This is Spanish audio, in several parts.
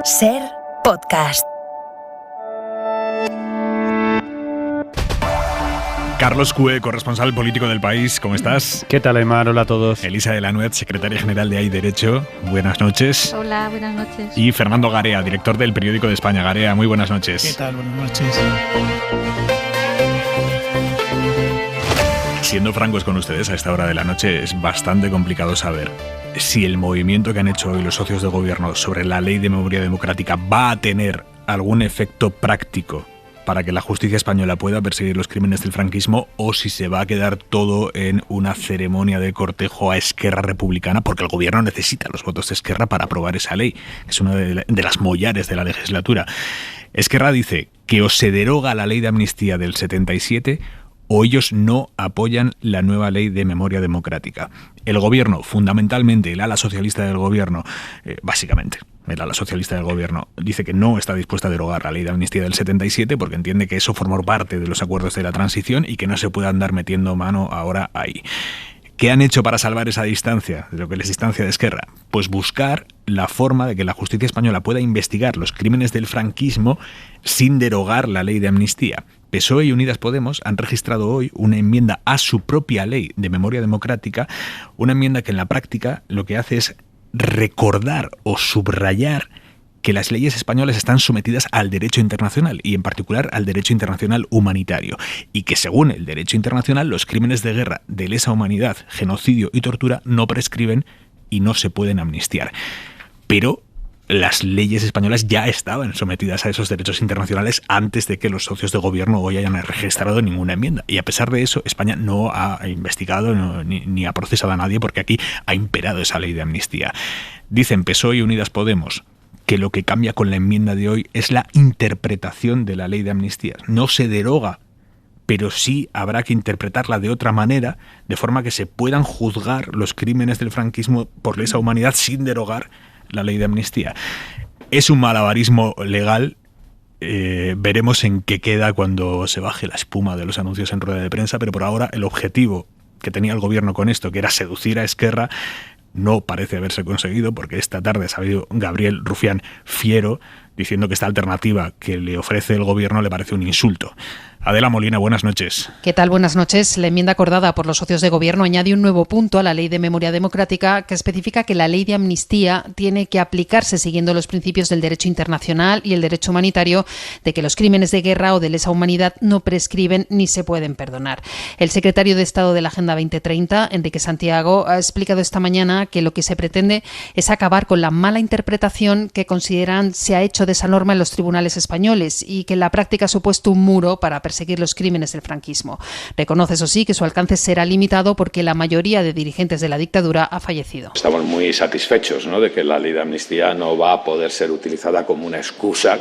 SER Podcast. Carlos Cue, corresponsal político del País, ¿cómo estás? ¿Qué tal, Aymar? Hola a todos. Elisa de la Nuez, secretaria general de Hay Derecho, buenas noches. Hola, buenas noches. Y Fernando Garea, director del Periódico de España. Garea, muy buenas noches. ¿Qué tal? Buenas noches. Siendo francos con ustedes, a esta hora de la noche es bastante complicado saber si el movimiento que han hecho hoy los socios de gobierno sobre la Ley de Memoria Democrática va a tener algún efecto práctico para que la justicia española pueda perseguir los crímenes del franquismo, o si se va a quedar todo en una ceremonia de cortejo a Esquerra Republicana, porque el gobierno necesita los votos de Esquerra para aprobar esa ley, que es una de las mollares de la legislatura. Esquerra dice que o se deroga la ley de amnistía del 77 o ellos no apoyan la nueva ley de memoria democrática. El gobierno, fundamentalmente el ala socialista del gobierno, básicamente el ala socialista del gobierno, dice que no está dispuesta a derogar la ley de amnistía del 77 porque entiende que eso formó parte de los acuerdos de la transición y que no se puede andar metiendo mano ahora ahí. ¿Qué han hecho para salvar esa distancia, de lo que les distancia de Esquerra? Pues buscar la forma de que la justicia española pueda investigar los crímenes del franquismo sin derogar la ley de amnistía. PSOE y Unidas Podemos han registrado hoy una enmienda a su propia ley de memoria democrática, una enmienda que en la práctica lo que hace es recordar o subrayar que las leyes españolas están sometidas al derecho internacional y en particular al derecho internacional humanitario, y que según el derecho internacional los crímenes de guerra, de lesa humanidad, genocidio y tortura no prescriben y no se pueden amnistiar. Pero las leyes españolas ya estaban sometidas a esos derechos internacionales antes de que los socios de gobierno hoy hayan registrado ninguna enmienda. Y a pesar de eso, España no ha investigado ni ha procesado a nadie porque aquí ha imperado esa ley de amnistía. Dicen PSOE y Unidas Podemos que lo que cambia con la enmienda de hoy es la interpretación de la ley de amnistía. No se deroga, pero sí habrá que interpretarla de otra manera, de forma que se puedan juzgar los crímenes del franquismo por lesa humanidad sin derogar la ley de amnistía. Es un malabarismo legal. Veremos en qué queda cuando se baje la espuma de los anuncios en rueda de prensa, pero por ahora el objetivo que tenía el gobierno con esto, que era seducir a Esquerra, no parece haberse conseguido, porque esta tarde ha salido Gabriel Rufián fiero diciendo que esta alternativa que le ofrece el gobierno le parece un insulto. Adela Molina, buenas noches. ¿Qué tal? Buenas noches. La enmienda acordada por los socios de gobierno añade un nuevo punto a la Ley de Memoria Democrática que especifica que la ley de amnistía tiene que aplicarse siguiendo los principios del derecho internacional y el derecho humanitario, de que los crímenes de guerra o de lesa humanidad no prescriben ni se pueden perdonar. El secretario de Estado de la Agenda 2030, Enrique Santiago, ha explicado esta mañana que lo que se pretende es acabar con la mala interpretación que consideran se ha hecho de esa norma en los tribunales españoles y que en la práctica ha supuesto un muro para perseguir los crímenes del franquismo. Reconoce, eso sí, que su alcance será limitado porque la mayoría de dirigentes de la dictadura ha fallecido. Estamos muy satisfechos, ¿no?, de que la ley de amnistía no va a poder ser utilizada como una excusa,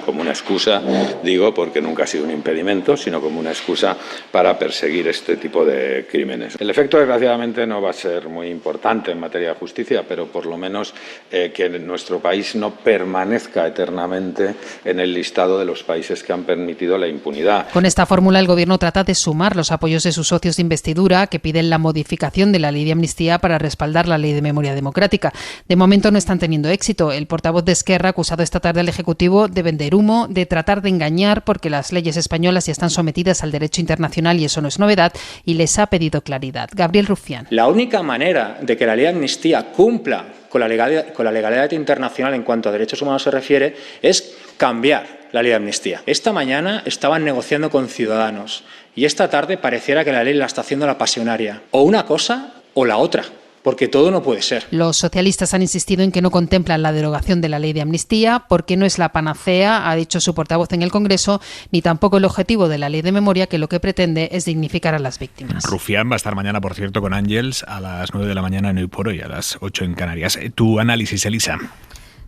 digo, porque nunca ha sido un impedimento, sino como una excusa para perseguir este tipo de crímenes. El efecto, desgraciadamente, no va a ser muy importante en materia de justicia, pero por lo menos que nuestro país no permanezca eternamente en el listado de los países que han permitido la impunidad. Con esta fórmula, el Gobierno trata de sumar los apoyos de sus socios de investidura que piden la modificación de la ley de amnistía para respaldar la ley de memoria democrática. De momento no están teniendo éxito. El portavoz de Esquerra ha acusado esta tarde al Ejecutivo de vender humo, de tratar de engañar porque las leyes españolas ya están sometidas al derecho internacional y eso no es novedad, y les ha pedido claridad. Gabriel Rufián. La única manera de que la ley de amnistía cumpla con la legalidad internacional en cuanto a derechos humanos se refiere es cambiar la ley de amnistía. Esta mañana estaban negociando con Ciudadanos y esta tarde pareciera que la ley la está haciendo la pasionaria. O una cosa o la otra, porque todo no puede ser. Los socialistas han insistido en que no contemplan la derogación de la ley de amnistía porque no es la panacea, ha dicho su portavoz en el Congreso, ni tampoco el objetivo de la ley de memoria, que lo que pretende es dignificar a las víctimas. Rufián va a estar mañana, por cierto, con Ángels a las 9 de la mañana en Hoy por Hoy, a las 8 en Canarias. Tu análisis, Elisa.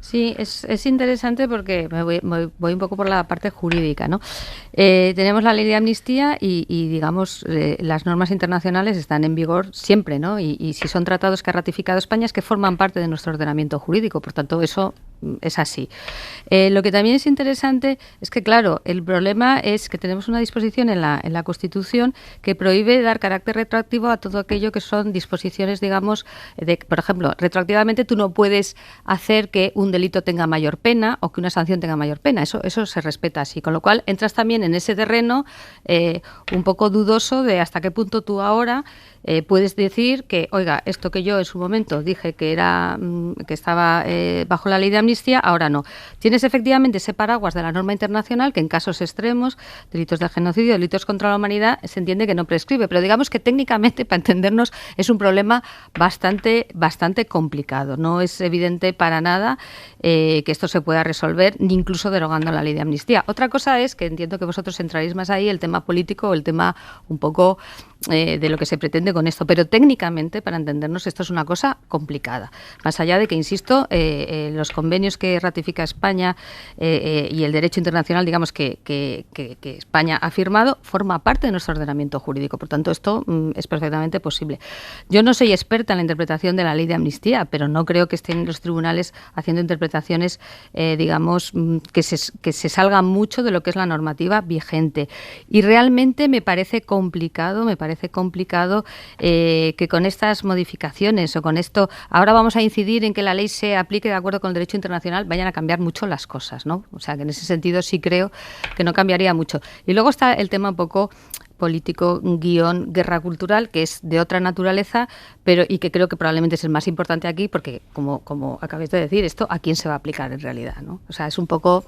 Sí, es interesante porque me voy un poco por la parte jurídica, ¿no? Tenemos la ley de amnistía y digamos, las normas internacionales están en vigor siempre, ¿no? Y si son tratados que ha ratificado España es que forman parte de nuestro ordenamiento jurídico. Por tanto, eso es así. Lo que también es interesante es que, claro, el problema es que tenemos una disposición en la Constitución que prohíbe dar carácter retroactivo a todo aquello que son disposiciones, digamos, por ejemplo, retroactivamente tú no puedes hacer que un delito tenga mayor pena o que una sanción tenga mayor pena. Eso se respeta así. Con lo cual entras también en ese terreno un poco dudoso de hasta qué punto tú ahora puedes decir que, oiga, esto que yo en su momento dije que estaba bajo la ley de amnistía, ahora no. Tienes efectivamente ese paraguas de la norma internacional que en casos extremos, delitos de genocidio, delitos contra la humanidad, se entiende que no prescribe, pero digamos que técnicamente, para entendernos, es un problema bastante complicado. No es evidente para nada que esto se pueda resolver, ni incluso derogando la ley de amnistía. Otra cosa es que entiendo que vosotros centraréis más ahí el tema político o el tema un poco de lo que se pretende con esto, pero técnicamente, para entendernos, esto es una cosa complicada. Más allá de que, insisto, los convenios que ratifica España y el derecho internacional, digamos, que España ha firmado, forma parte de nuestro ordenamiento jurídico. Por tanto, esto es perfectamente posible. Yo no soy experta en la interpretación de la ley de amnistía, pero no creo que estén los tribunales haciendo interpretaciones, digamos, que se salgan mucho de lo que es la normativa vigente. Y realmente me parece complicado que con estas modificaciones o con esto, ahora vamos a incidir en que la ley se aplique de acuerdo con el derecho internacional, vayan a cambiar mucho las cosas, ¿no? O sea, que en ese sentido sí creo que no cambiaría mucho. Y luego está el tema un poco político, guerra cultural, que es de otra naturaleza, y que creo que probablemente es el más importante aquí, porque como acabáis de decir, esto a quién se va a aplicar en realidad, ¿no? O sea, es un poco...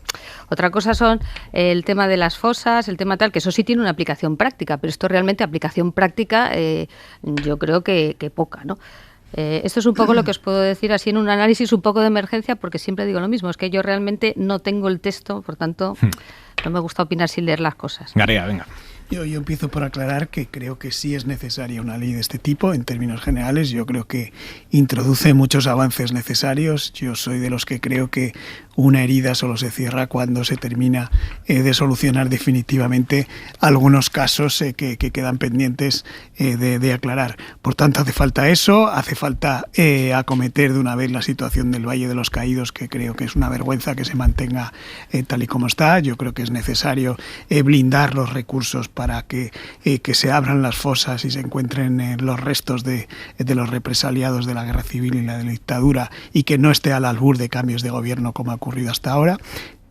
Otra cosa son el tema de las fosas, el tema tal, que eso sí tiene una aplicación práctica, pero esto realmente aplicación práctica yo creo que poca, ¿no? Esto es un poco lo que os puedo decir así en un análisis un poco de emergencia, porque siempre digo lo mismo, es que yo realmente no tengo el texto, por tanto no me gusta opinar sin leer las cosas. Garea, venga. Yo empiezo por aclarar que creo que sí es necesaria una ley de este tipo. En términos generales, yo creo que introduce muchos avances necesarios. Yo soy de los que creo que una herida solo se cierra cuando se termina de solucionar definitivamente algunos casos que quedan pendientes de aclarar. Por tanto, hace falta eso, hace falta acometer de una vez la situación del Valle de los Caídos, que creo que es una vergüenza que se mantenga tal y como está. Yo creo que es necesario blindar los recursos para que se abran las fosas y se encuentren los restos de los represaliados de la guerra civil y la de la dictadura, y que no esté al albur de cambios de gobierno como ha ocurrido hasta ahora.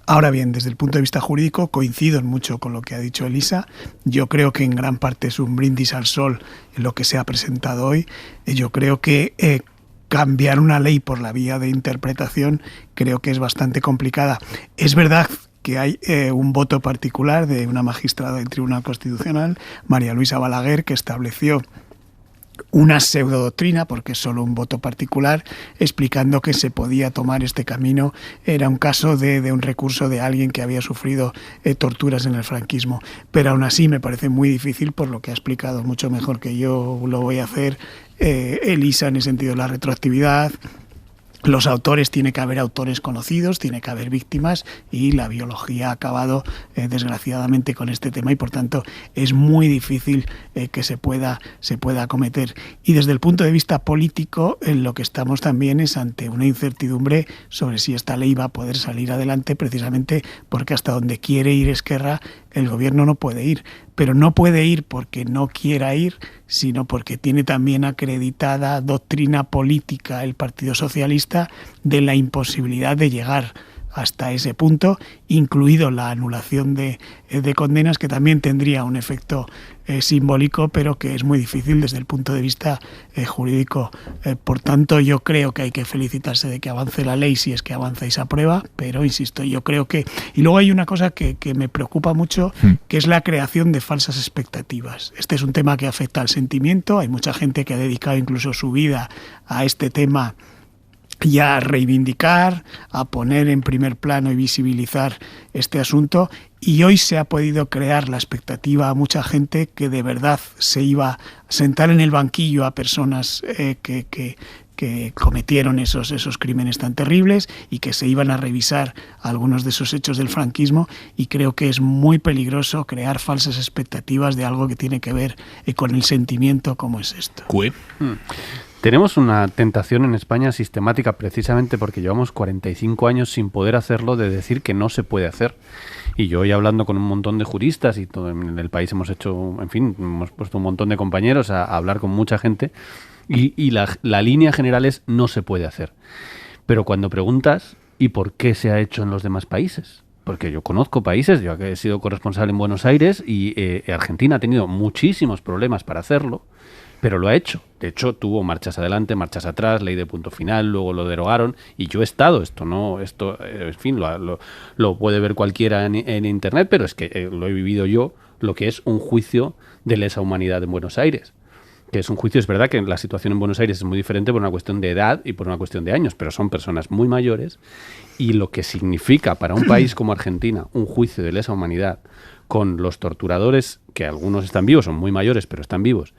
Ahora bien, desde el punto de vista jurídico, coincido mucho con lo que ha dicho Elisa. Yo creo que en gran parte es un brindis al sol lo que se ha presentado hoy. Yo creo que cambiar una ley por la vía de interpretación creo que es bastante complicada. Es verdad que hay un voto particular de una magistrada del Tribunal Constitucional, María Luisa Balaguer, que estableció una pseudodoctrina, porque es solo un voto particular, explicando que se podía tomar este camino. Era un caso de un recurso de alguien que había sufrido torturas en el franquismo. Pero aún así me parece muy difícil, por lo que ha explicado mucho mejor que yo lo voy a hacer Elisa, en el sentido de la retroactividad. Los autores, tiene que haber autores conocidos, tiene que haber víctimas, y la biología ha acabado desgraciadamente con este tema, y por tanto es muy difícil que se pueda acometer. Y desde el punto de vista político, en lo que estamos también es ante una incertidumbre sobre si esta ley va a poder salir adelante, precisamente porque hasta donde quiere ir Esquerra, el gobierno no puede ir. Pero no puede ir porque no quiera ir, sino porque tiene también acreditada doctrina política el Partido Socialista de la imposibilidad de llegar hasta ese punto, incluido la anulación de condenas, que también tendría un efecto simbólico, pero que es muy difícil desde el punto de vista jurídico. Por tanto, yo creo que hay que felicitarse de que avance la ley, si es que avanza y se aprueba, pero insisto, yo creo que... Y luego hay una cosa que me preocupa mucho, que es la creación de falsas expectativas. Este es un tema que afecta al sentimiento, hay mucha gente que ha dedicado incluso su vida a este tema, y a reivindicar, a poner en primer plano y visibilizar este asunto, y hoy se ha podido crear la expectativa a mucha gente que de verdad se iba a sentar en el banquillo a personas que cometieron esos crímenes tan terribles, y que se iban a revisar algunos de esos hechos del franquismo, y creo que es muy peligroso crear falsas expectativas de algo que tiene que ver con el sentimiento como es esto. Tenemos una tentación en España sistemática, precisamente porque llevamos 45 años sin poder hacerlo, de decir que no se puede hacer. Y yo hoy hablando con un montón de juristas y todo en el país hemos puesto un montón de compañeros a hablar con mucha gente y la línea general es no se puede hacer. Pero cuando preguntas ¿y por qué se ha hecho en los demás países? Porque yo conozco países, yo he sido corresponsal en Buenos Aires y Argentina ha tenido muchísimos problemas para hacerlo, pero lo ha hecho. De hecho, tuvo marchas adelante, marchas atrás, ley de punto final, luego lo derogaron y yo he estado, lo puede ver cualquiera en internet, pero es que lo he vivido yo, lo que es un juicio de lesa humanidad en Buenos Aires. Que es un juicio, es verdad que la situación en Buenos Aires es muy diferente por una cuestión de edad y por una cuestión de años, pero son personas muy mayores y lo que significa para un país como Argentina un juicio de lesa humanidad con los torturadores, que algunos están vivos, son muy mayores, pero están vivos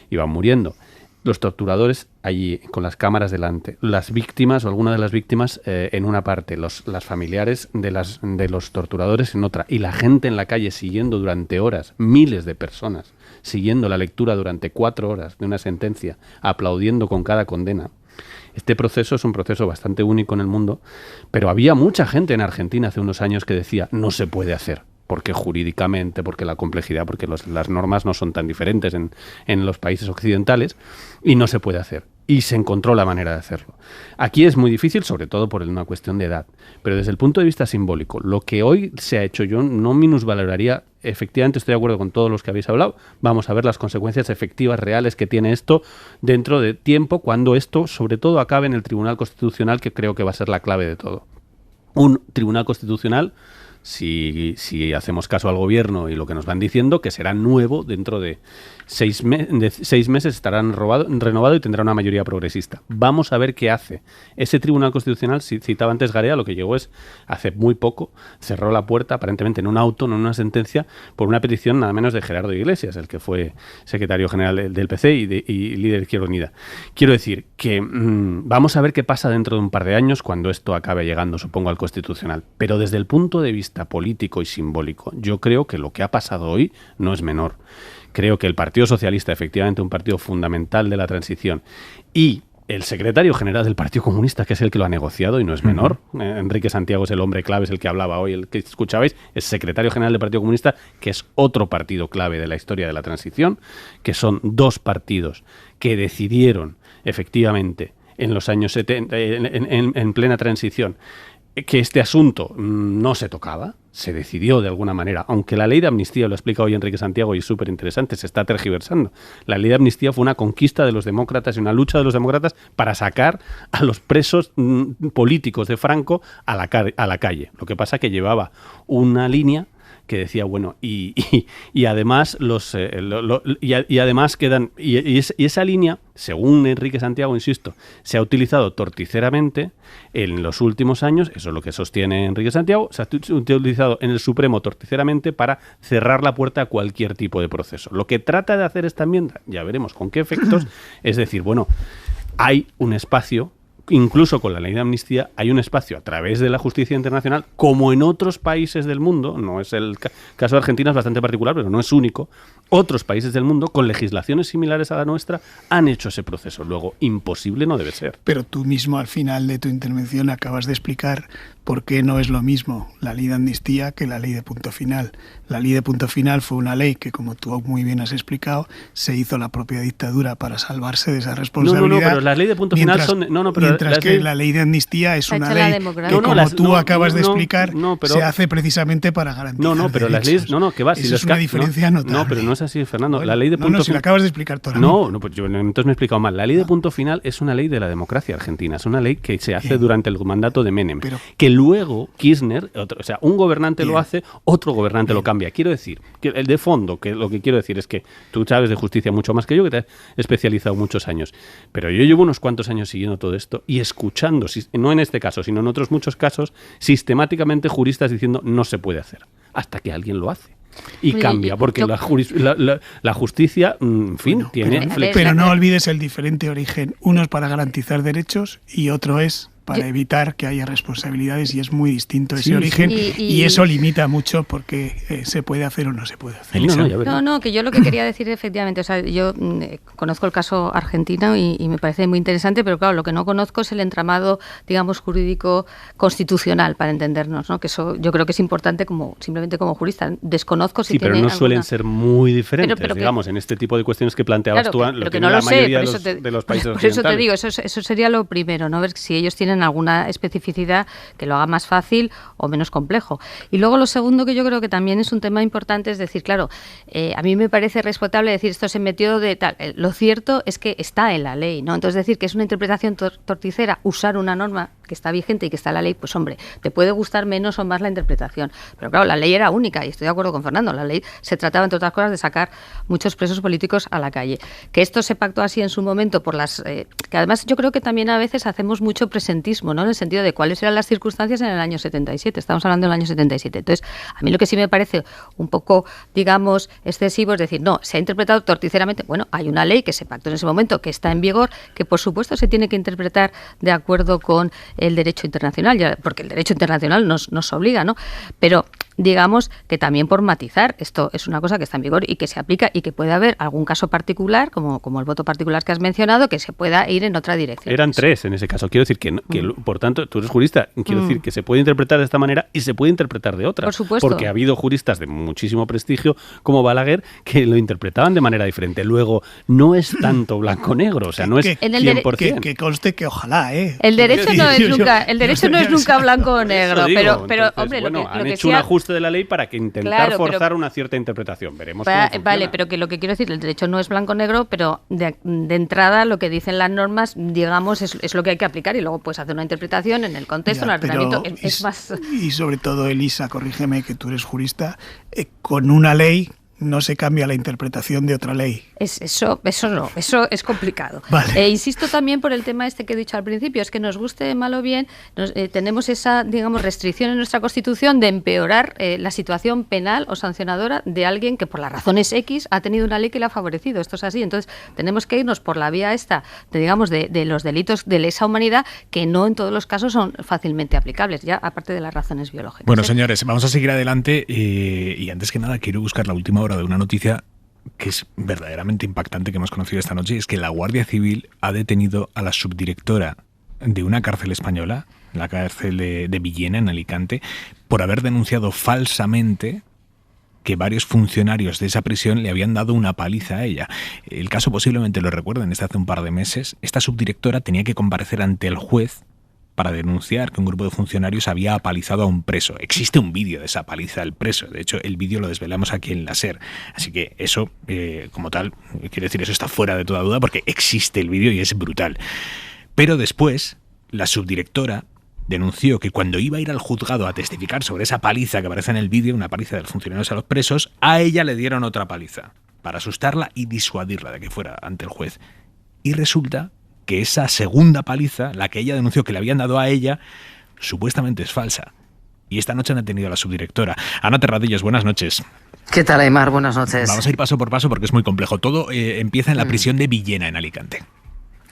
y van muriendo, los torturadores allí con las cámaras delante, las víctimas o alguna de las víctimas en una parte, las familiares de los torturadores en otra y la gente en la calle siguiendo durante horas, miles de personas siguiendo la lectura durante 4 horas de una sentencia, aplaudiendo con cada condena. Este proceso es un proceso bastante único en el mundo, pero había mucha gente en Argentina hace unos años que decía no se puede hacer, porque jurídicamente, porque la complejidad, porque las normas no son tan diferentes en los países occidentales y no se puede hacer. Y se encontró la manera de hacerlo. Aquí es muy difícil, sobre todo por una cuestión de edad. Pero desde el punto de vista simbólico, lo que hoy se ha hecho, yo no minusvaloraría, efectivamente estoy de acuerdo con todos los que habéis hablado, vamos a ver las consecuencias efectivas, reales que tiene esto dentro de tiempo, cuando esto, sobre todo, acabe en el Tribunal Constitucional, que creo que va a ser la clave de todo. Un Tribunal Constitucional, si hacemos caso al gobierno y lo que nos van diciendo, que será nuevo dentro de 6 meses, estará renovado y tendrá una mayoría progresista. Vamos a ver qué hace. Ese Tribunal Constitucional, si citaba antes Garea, lo que llegó es, hace muy poco, cerró la puerta, aparentemente en un auto, no en una sentencia, por una petición nada menos de Gerardo Iglesias, el que fue secretario general del PC y líder de Izquierda Unida. Quiero decir que vamos a ver qué pasa dentro de un par de años cuando esto acabe llegando, supongo, al Constitucional. Pero desde el punto de vista político y simbólico, yo creo que lo que ha pasado hoy no es menor. Creo que el Partido Socialista, efectivamente un partido fundamental de la transición, y el secretario general del Partido Comunista, que es el que lo ha negociado y no es menor, Enrique Santiago es el hombre clave, es el que hablaba hoy, el que escuchabais, es secretario general del Partido Comunista, que es otro partido clave de la historia de la transición, que son 2 partidos que decidieron efectivamente en los años 70, en plena transición, que este asunto no se tocaba, se decidió de alguna manera, aunque la ley de amnistía, lo ha explicado hoy Enrique Santiago y es súper interesante, se está tergiversando. La ley de amnistía fue una conquista de los demócratas y una lucha de los demócratas para sacar a los presos políticos de Franco a la calle. Lo que pasa es que llevaba una línea que decía, bueno, y además además quedan y esa línea, según Enrique Santiago, insisto, se ha utilizado torticeramente en los últimos años, eso es lo que sostiene Enrique Santiago, se ha utilizado en el Supremo torticeramente para cerrar la puerta a cualquier tipo de proceso. Lo que trata de hacer esta enmienda, ya veremos con qué efectos, es decir, bueno, hay un espacio, incluso con la ley de amnistía, hay un espacio a través de la justicia internacional, como en otros países del mundo, no es el caso de Argentina, es bastante particular, pero no es único, otros países del mundo con legislaciones similares a la nuestra han hecho ese proceso. Luego, imposible no debe ser. Pero tú mismo al final de tu intervención acabas de explicar por qué no es lo mismo la ley de amnistía que la ley de punto final. La ley de punto final fue una ley que, como tú muy bien has explicado, se hizo la propia dictadura para salvarse de esa responsabilidad. No, pero las leyes de punto final son... mientras que la ley de amnistía es una ley que, como tú acabas de explicar, se hace precisamente para garantizar pero derechos. las leyes... que va. Eso es una diferencia notable. No, pero no es así, Fernando. Bueno, la ley de punto si la acabas de explicar toda la No, pues yo entonces me he explicado mal. La ley de punto final es una ley de la democracia argentina. Es una ley que se hace durante el mandato de Menem. Que luego Kirchner, un gobernante lo hace, otro gobernante lo cambia. Quiero decir, que el de fondo, que lo que quiero decir es que tú sabes de justicia mucho más que yo, que te has especializado muchos años. Pero yo llevo unos cuantos años siguiendo todo esto y escuchando, no en este caso, sino en otros muchos casos, sistemáticamente juristas diciendo no se puede hacer, hasta que alguien lo hace. Y cambia, porque la justicia, en fin, bueno, tiene... Pero no olvides el diferente origen. Uno es para garantizar derechos y otro es para evitar que haya responsabilidades, y es muy distinto ese origen, y eso limita mucho porque se puede hacer o no se puede hacer. No, que yo lo que quería decir efectivamente, o sea, yo conozco el caso argentino y me parece muy interesante, pero claro, lo que no conozco es el entramado, digamos, jurídico constitucional, para entendernos, ¿no? Que eso yo creo que es importante simplemente como jurista. Desconozco si tiene pero no suelen ser muy diferentes, pero digamos, en este tipo de cuestiones que planteabas tú, lo que no la lo mayoría sé, de los países por eso te occidentales. digo, eso sería lo primero, ¿no? Ver si ellos tienen alguna especificidad que lo haga más fácil o menos complejo. Y luego lo segundo, que yo creo que también es un tema importante, es decir, claro, a mí me parece respetable decir esto se metió de tal. Lo cierto es que está en la ley, ¿no? Entonces decir que es una interpretación torticera usar una norma que está vigente y que está en la ley, pues hombre, te puede gustar menos o más la interpretación. Pero claro, la ley era única, y estoy de acuerdo con Fernando, la ley se trataba, entre otras cosas, de sacar muchos presos políticos a la calle. Que esto se pactó así en su momento por las... que además yo creo que también a veces hacemos mucho presentismo, ¿no? En el sentido de cuáles eran las circunstancias en el año 77. Estamos hablando del año 77. Entonces, a mí lo que sí me parece un poco, digamos, excesivo es decir, no, se ha interpretado torticeramente. Bueno, hay una ley que se pactó en ese momento, que está en vigor, que por supuesto se tiene que interpretar de acuerdo con el derecho internacional, porque el derecho internacional nos obliga, ¿no? Pero digamos que también por matizar, esto es una cosa que está en vigor y que se aplica, y que puede haber algún caso particular, como el voto particular que has mencionado, que se pueda ir en otra dirección. Eran tres en ese caso. Quiero decir que por tanto, tú eres jurista, quiero decir que se puede interpretar de esta manera y se puede interpretar de otra. Por supuesto. Porque ha habido juristas de muchísimo prestigio, como Balaguer, que lo interpretaban de manera diferente. Luego, no es tanto blanco-negro, o sea, no es 100%. Que conste que ojalá, El derecho no es nunca blanco o negro, digo, pero entonces, hombre, bueno, lo han que hecho un ajuste de la ley para que intentar forzar una cierta interpretación. Veremos cómo funciona. Vale, pero que lo que quiero decir, el derecho no es blanco-negro, pero de entrada lo que dicen las normas, digamos, es lo que hay que aplicar, y luego puedes hacer una interpretación en el contexto, en el ordenamiento, es más... Y sobre todo, Elisa, corrígeme que tú eres jurista, con una ley no se cambia la interpretación de otra ley. Eso es complicado. Vale. Insisto también por el tema este que he dicho al principio, es que nos guste mal o bien, tenemos esa, digamos, restricción en nuestra Constitución de empeorar la situación penal o sancionadora de alguien que por las razones X ha tenido una ley que le ha favorecido. Esto es así. Entonces tenemos que irnos por la vía esta, de los delitos de lesa humanidad, que no en todos los casos son fácilmente aplicables, ya aparte de las razones biológicas. Bueno, señores, vamos a seguir adelante y antes que nada quiero buscar la última hora de una noticia que es verdaderamente impactante que hemos conocido esta noche. Es que la Guardia Civil ha detenido a la subdirectora de una cárcel española, la cárcel de Villena, en Alicante, por haber denunciado falsamente que varios funcionarios de esa prisión le habían dado una paliza a ella. El caso posiblemente lo recuerden, hace un par de meses. Esta subdirectora tenía que comparecer ante el juez para denunciar que un grupo de funcionarios había apalizado a un preso. Existe un vídeo de esa paliza al preso. De hecho, el vídeo lo desvelamos aquí en la SER. Así que eso, como tal, quiero decir, eso está fuera de toda duda porque existe el vídeo y es brutal. Pero después, la subdirectora denunció que cuando iba a ir al juzgado a testificar sobre esa paliza que aparece en el vídeo, una paliza de los funcionarios a los presos, a ella le dieron otra paliza para asustarla y disuadirla de que fuera ante el juez. Y resulta que esa segunda paliza, la que ella denunció que le habían dado a ella, supuestamente es falsa. Y esta noche han detenido a la subdirectora. Ana Terradillos, buenas noches. ¿Qué tal, Aymar? Buenas noches. Vamos a ir paso por paso porque es muy complejo. Todo empieza en la prisión de Villena, en Alicante.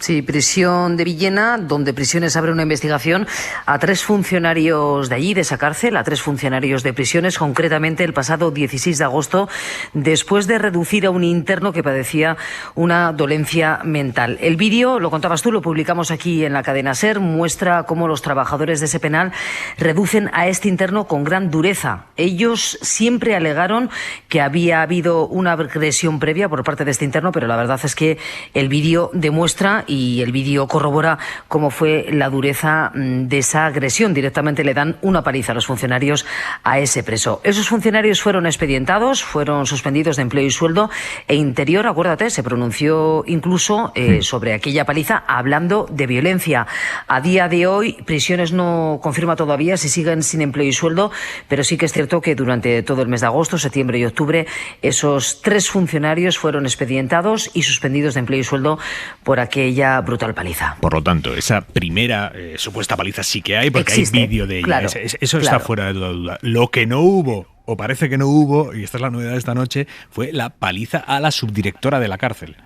Sí, prisión de Villena, donde Prisiones abre una investigación a 3 funcionarios de allí, de esa cárcel, a 3 funcionarios de prisiones, concretamente el pasado 16 de agosto, después de reducir a un interno que padecía una dolencia mental. El vídeo, lo contabas tú, lo publicamos aquí en la cadena SER, muestra cómo los trabajadores de ese penal reducen a este interno con gran dureza. Ellos siempre alegaron que había habido una agresión previa por parte de este interno, pero la verdad es que el vídeo demuestra y el vídeo corrobora cómo fue la dureza de esa agresión. Directamente le dan una paliza a los funcionarios a ese preso. Esos funcionarios fueron expedientados, fueron suspendidos de empleo y sueldo, e Interior, acuérdate, se pronunció incluso sobre aquella paliza hablando de violencia. A día de hoy, Prisiones no confirma todavía si siguen sin empleo y sueldo, pero sí que es cierto que durante todo el mes de agosto, septiembre y octubre, esos 3 funcionarios fueron expedientados y suspendidos de empleo y sueldo por aquella brutal paliza. Por lo tanto, esa primera supuesta paliza sí que hay, porque existe, hay vídeo de ella. Claro, eso está fuera de toda duda. Lo que no hubo, o parece que no hubo, y esta es la novedad de esta noche, fue la paliza a la subdirectora de la cárcel.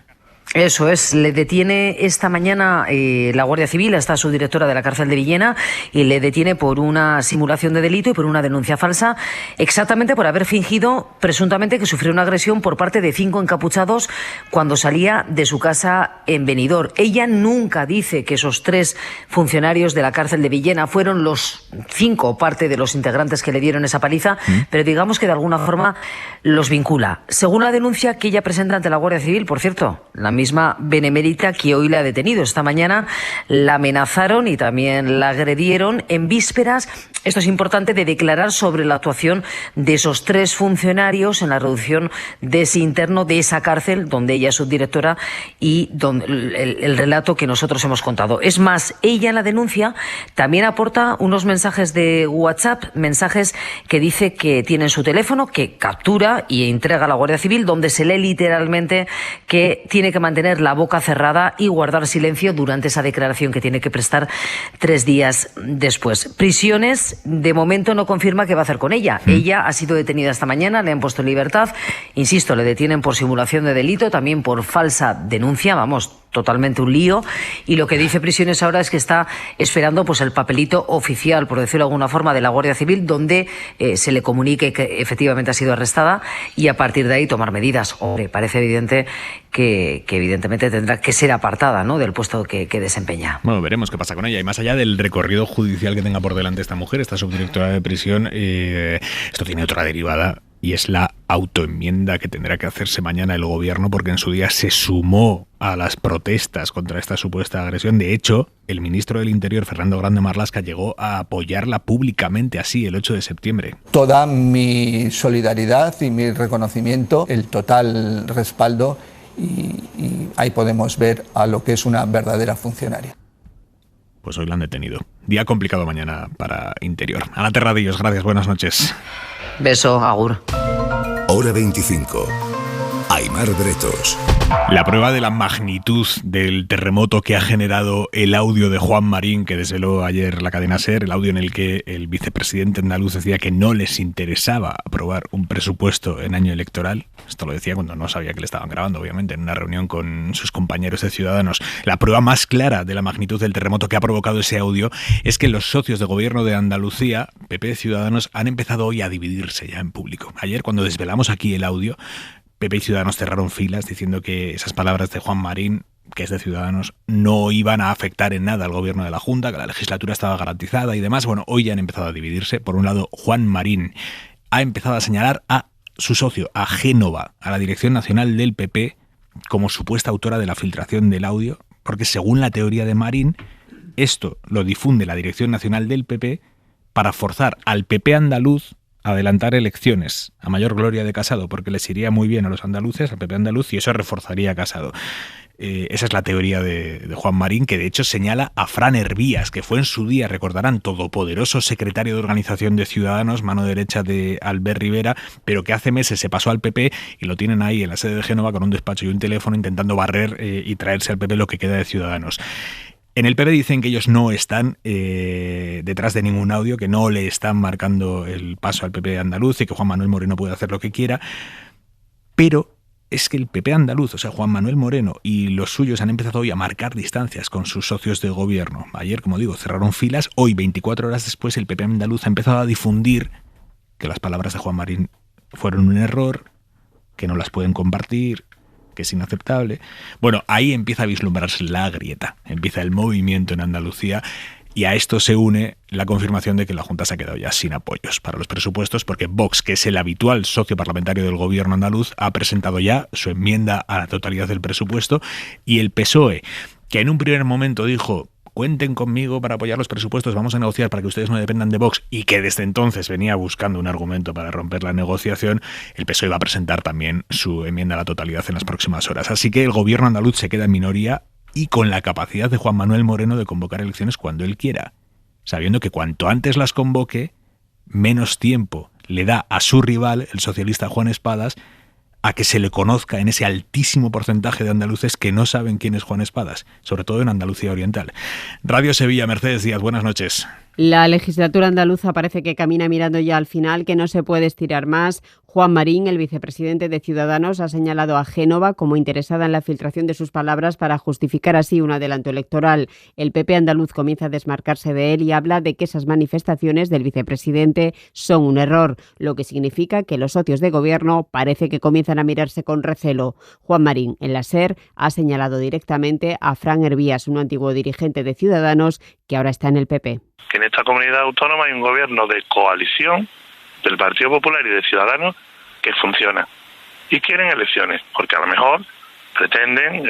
Eso es, le detiene esta mañana la Guardia Civil, está subdirectora de la cárcel de Villena, y le detiene por una simulación de delito y por una denuncia falsa, exactamente por haber fingido presuntamente que sufrió una agresión por parte de 5 encapuchados cuando salía de su casa en Benidorm. Ella nunca dice que esos 3 funcionarios de la cárcel de Villena fueron los 5 o parte de los integrantes que le dieron esa paliza, pero digamos que de alguna forma los vincula. Según la denuncia que ella presenta ante la Guardia Civil, por cierto, la misma benemérita que hoy la ha detenido. Esta mañana la amenazaron y también la agredieron en vísperas, esto es importante, de declarar sobre la actuación de esos 3 funcionarios en la reducción de ese interno de esa cárcel donde ella es subdirectora y donde el relato que nosotros hemos contado. Es más, ella en la denuncia también aporta unos mensajes de WhatsApp, mensajes que dice que tiene en su teléfono, que captura y entrega a la Guardia Civil, donde se lee literalmente que tiene que mantener la boca cerrada y guardar silencio durante esa declaración que tiene que prestar 3 días después. Prisiones, de momento no confirma qué va a hacer con ella. Ella ha sido detenida esta mañana, le han puesto en libertad. Insisto, le detienen por simulación de delito, también por falsa denuncia, vamos, totalmente un lío. Y lo que dice Prisiones ahora es que está esperando pues el papelito oficial, por decirlo de alguna forma, de la Guardia Civil, donde se le comunique que efectivamente ha sido arrestada y a partir de ahí tomar medidas. Hombre, parece evidente que evidentemente tendrá que ser apartada, ¿no?, del puesto que desempeña. Bueno, veremos qué pasa con ella. Y más allá del recorrido judicial que tenga por delante esta mujer, esta subdirectora de prisión, esto tiene otra derivada, y es la autoenmienda que tendrá que hacerse mañana el gobierno, porque en su día se sumó a las protestas contra esta supuesta agresión. De hecho, el ministro del Interior, Fernando Grande Marlaska, llegó a apoyarla públicamente así el 8 de septiembre. Toda mi solidaridad y mi reconocimiento, el total respaldo, y ahí podemos ver a lo que es una verdadera funcionaria. Pues hoy la han detenido. Día complicado mañana para Interior. Ana Terradillos, gracias, buenas noches. Beso, agur. Hora 25. Aimar Bretos. La prueba de la magnitud del terremoto que ha generado el audio de Juan Marín, que desveló ayer la cadena SER, el audio en el que el vicepresidente andaluz decía que no les interesaba aprobar un presupuesto en año electoral. Esto lo decía cuando no sabía que le estaban grabando, obviamente, en una reunión con sus compañeros de Ciudadanos. La prueba más clara de la magnitud del terremoto que ha provocado ese audio es que los socios de gobierno de Andalucía, PP y Ciudadanos, han empezado hoy a dividirse ya en público. Ayer, cuando desvelamos aquí el audio, PP y Ciudadanos cerraron filas diciendo que esas palabras de Juan Marín, que es de Ciudadanos, no iban a afectar en nada al gobierno de la Junta, que la legislatura estaba garantizada y demás. Bueno, hoy ya han empezado a dividirse. Por un lado, Juan Marín ha empezado a señalar a su socio, a Génova, a la Dirección Nacional del PP, como supuesta autora de la filtración del audio, porque según la teoría de Marín, esto lo difunde la Dirección Nacional del PP para forzar al PP andaluz adelantar elecciones a mayor gloria de Casado, porque les iría muy bien a los andaluces, al PP andaluz, y eso reforzaría a Casado. Esa es la teoría de Juan Marín, que de hecho señala a Fran Hervías, que fue en su día, recordarán, todopoderoso secretario de organización de Ciudadanos, mano derecha de Albert Rivera, pero que hace meses se pasó al PP y lo tienen ahí en la sede de Génova con un despacho y un teléfono intentando barrer y traerse al PP lo que queda de Ciudadanos. En el PP dicen que ellos no están detrás de ningún audio, que no le están marcando el paso al PP andaluz y que Juan Manuel Moreno puede hacer lo que quiera, pero es que el PP andaluz, o sea, Juan Manuel Moreno y los suyos han empezado hoy a marcar distancias con sus socios de gobierno. Ayer, como digo, cerraron filas. Hoy, 24 horas después, el PP andaluz ha empezado a difundir que las palabras de Juan Marín fueron un error, que no las pueden compartir, que es inaceptable. Bueno, ahí empieza a vislumbrarse la grieta, empieza el movimiento en Andalucía, y a esto se une la confirmación de que la Junta se ha quedado ya sin apoyos para los presupuestos, porque Vox, que es el habitual socio parlamentario del gobierno andaluz, ha presentado ya su enmienda a la totalidad del presupuesto, y el PSOE, que en un primer momento dijo: cuenten conmigo para apoyar los presupuestos, vamos a negociar para que ustedes no dependan de Vox, y que desde entonces venía buscando un argumento para romper la negociación, el PSOE va a presentar también su enmienda a la totalidad en las próximas horas. Así que el gobierno andaluz se queda en minoría y con la capacidad de Juan Manuel Moreno de convocar elecciones cuando él quiera, sabiendo que cuanto antes las convoque, menos tiempo le da a su rival, el socialista Juan Espadas, a que se le conozca en ese altísimo porcentaje de andaluces que no saben quién es Juan Espadas, sobre todo en Andalucía Oriental. Radio Sevilla, Mercedes Díaz, buenas noches. La legislatura andaluza parece que camina mirando ya al final, que no se puede estirar más. Juan Marín, el vicepresidente de Ciudadanos, ha señalado a Génova como interesada en la filtración de sus palabras para justificar así un adelanto electoral. El PP andaluz comienza a desmarcarse de él y habla de que esas manifestaciones del vicepresidente son un error, lo que significa que los socios de gobierno parece que comienzan a mirarse con recelo. Juan Marín, en la SER, ha señalado directamente a Fran Hervías, un antiguo dirigente de Ciudadanos que ahora está en el PP. Que en esta comunidad autónoma hay un gobierno de coalición del Partido Popular y de Ciudadanos que funciona. Y quieren elecciones, porque a lo mejor pretenden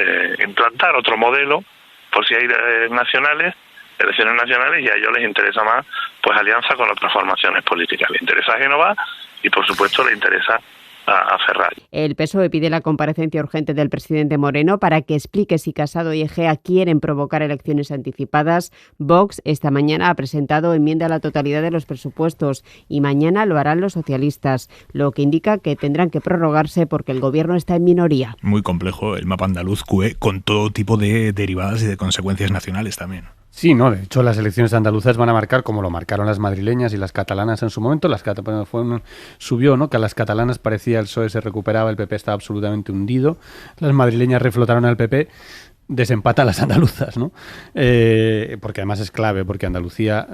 implantar otro modelo, por si hay elecciones nacionales, y a ellos les interesa más pues alianza con otras formaciones políticas. Le interesa a Génova y, por supuesto, le interesa a Ferraz. El PSOE pide la comparecencia urgente del presidente Moreno para que explique si Casado y Egea quieren provocar elecciones anticipadas. Vox esta mañana ha presentado enmienda a la totalidad de los presupuestos y mañana lo harán los socialistas, lo que indica que tendrán que prorrogarse porque el gobierno está en minoría. Muy complejo el mapa andaluz, CUE, con todo tipo de derivadas y de consecuencias nacionales también. Sí, no, de hecho las elecciones andaluzas van a marcar como lo marcaron las madrileñas y las catalanas en su momento. Subió, ¿no? Que a las catalanas parecía el PSOE se recuperaba, el PP estaba absolutamente hundido. Las madrileñas reflotaron al PP. Desempata a las andaluzas, ¿no? Porque además es clave, porque Andalucía,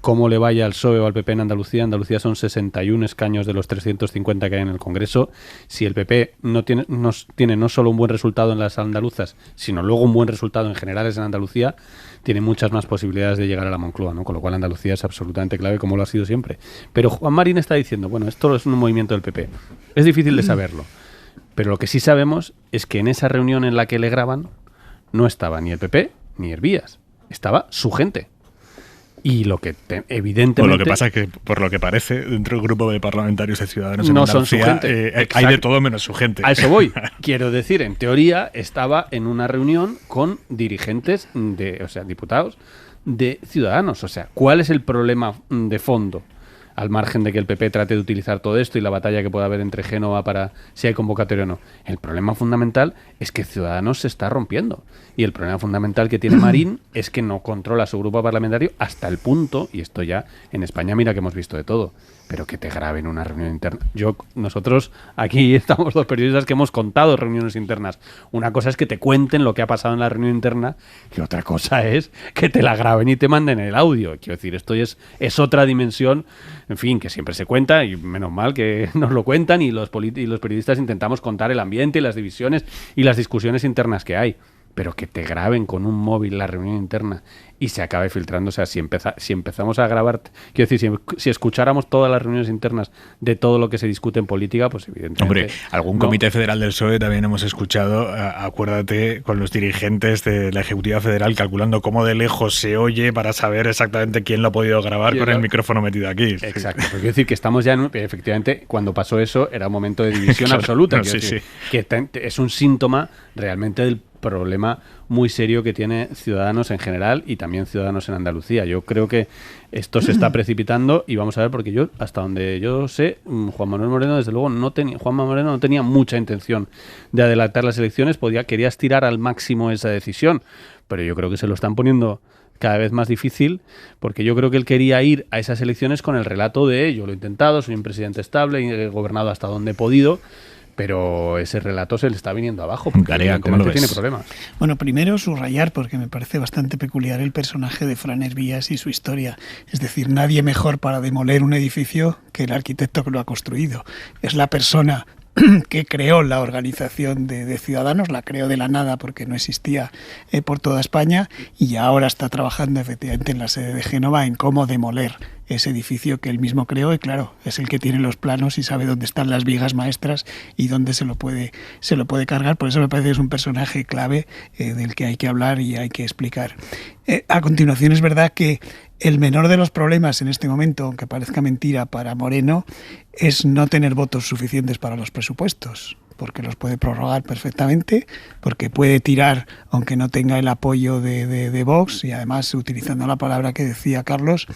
cómo le vaya al PSOE o al PP en Andalucía son 61 escaños de los 350 que hay en el Congreso. Si el PP no tiene no solo un buen resultado en las andaluzas, sino luego un buen resultado en generales en Andalucía, tiene muchas más posibilidades de llegar a la Moncloa, ¿no? Con lo cual Andalucía es absolutamente clave, como lo ha sido siempre. Pero Juan Marín está diciendo, bueno, esto es un movimiento del PP. Es difícil de saberlo, pero lo que sí sabemos es que en esa reunión en la que le graban no estaba ni el PP ni Hervías, estaba su gente. Y lo que evidentemente... Pues lo que pasa es que, por lo que parece, dentro del grupo de parlamentarios de Ciudadanos no en son su Andalucía, gente. Hay de todo menos su gente. A eso voy. Quiero decir, en teoría estaba en una reunión con dirigentes, diputados de Ciudadanos. O sea, ¿cuál es el problema de fondo? Al margen de que el PP trate de utilizar todo esto y la batalla que pueda haber entre Génova para si hay convocatoria o no. El problema fundamental es que Ciudadanos se está rompiendo. Y el problema fundamental que tiene Marín es que no controla su grupo parlamentario hasta el punto, y esto ya en España mira que hemos visto de todo, pero que te graben una reunión interna. Nosotros aquí estamos dos periodistas que hemos contado reuniones internas. Una cosa es que te cuenten lo que ha pasado en la reunión interna y otra cosa es que te la graben y te manden el audio. Quiero decir, esto es otra dimensión, en fin, que siempre se cuenta y menos mal que nos lo cuentan y los periodistas intentamos contar el ambiente y las divisiones y las discusiones internas que hay. Pero que te graben con un móvil la reunión interna y se acabe filtrando. O sea, si empezamos a grabar... Quiero decir, si escucháramos todas las reuniones internas de todo lo que se discute en política, pues evidentemente... Hombre, algún comité federal del PSOE también hemos escuchado, acuérdate, con los dirigentes de la Ejecutiva Federal calculando cómo de lejos se oye para saber exactamente quién lo ha podido grabar con el micrófono metido aquí. Exacto. Pero quiero decir que estamos ya efectivamente, cuando pasó eso, era un momento de división absoluta. Que es un síntoma realmente del problema muy serio que tiene Ciudadanos en general y también Ciudadanos en Andalucía. Yo creo que esto se está precipitando y vamos a ver, porque yo, hasta donde yo sé, Juan Manuel Moreno, desde luego, no tenía mucha intención de adelantar las elecciones, quería estirar al máximo esa decisión, pero yo creo que se lo están poniendo cada vez más difícil, porque yo creo que él quería ir a esas elecciones con el relato de yo lo he intentado, soy un presidente estable y he gobernado hasta donde he podido. Pero ese relato se le está viniendo abajo porque evidentemente tiene problemas. Bueno, primero subrayar, porque me parece bastante peculiar el personaje de Fran Hervías y su historia. Es decir, nadie mejor para demoler un edificio que el arquitecto que lo ha construido. Es la persona que creó la organización de Ciudadanos, la creó de la nada porque no existía por toda España y ahora está trabajando efectivamente en la sede de Génova en cómo demoler ese edificio que él mismo creó y claro, es el que tiene los planos y sabe dónde están las vigas maestras y dónde se lo puede cargar. Por eso me parece que es un personaje clave del que hay que hablar y hay que explicar. A continuación, es verdad que el menor de los problemas en este momento, aunque parezca mentira para Moreno, es no tener votos suficientes para los presupuestos, porque los puede prorrogar perfectamente, porque puede tirar, aunque no tenga el apoyo de Vox, y además, utilizando la palabra que decía Carlos,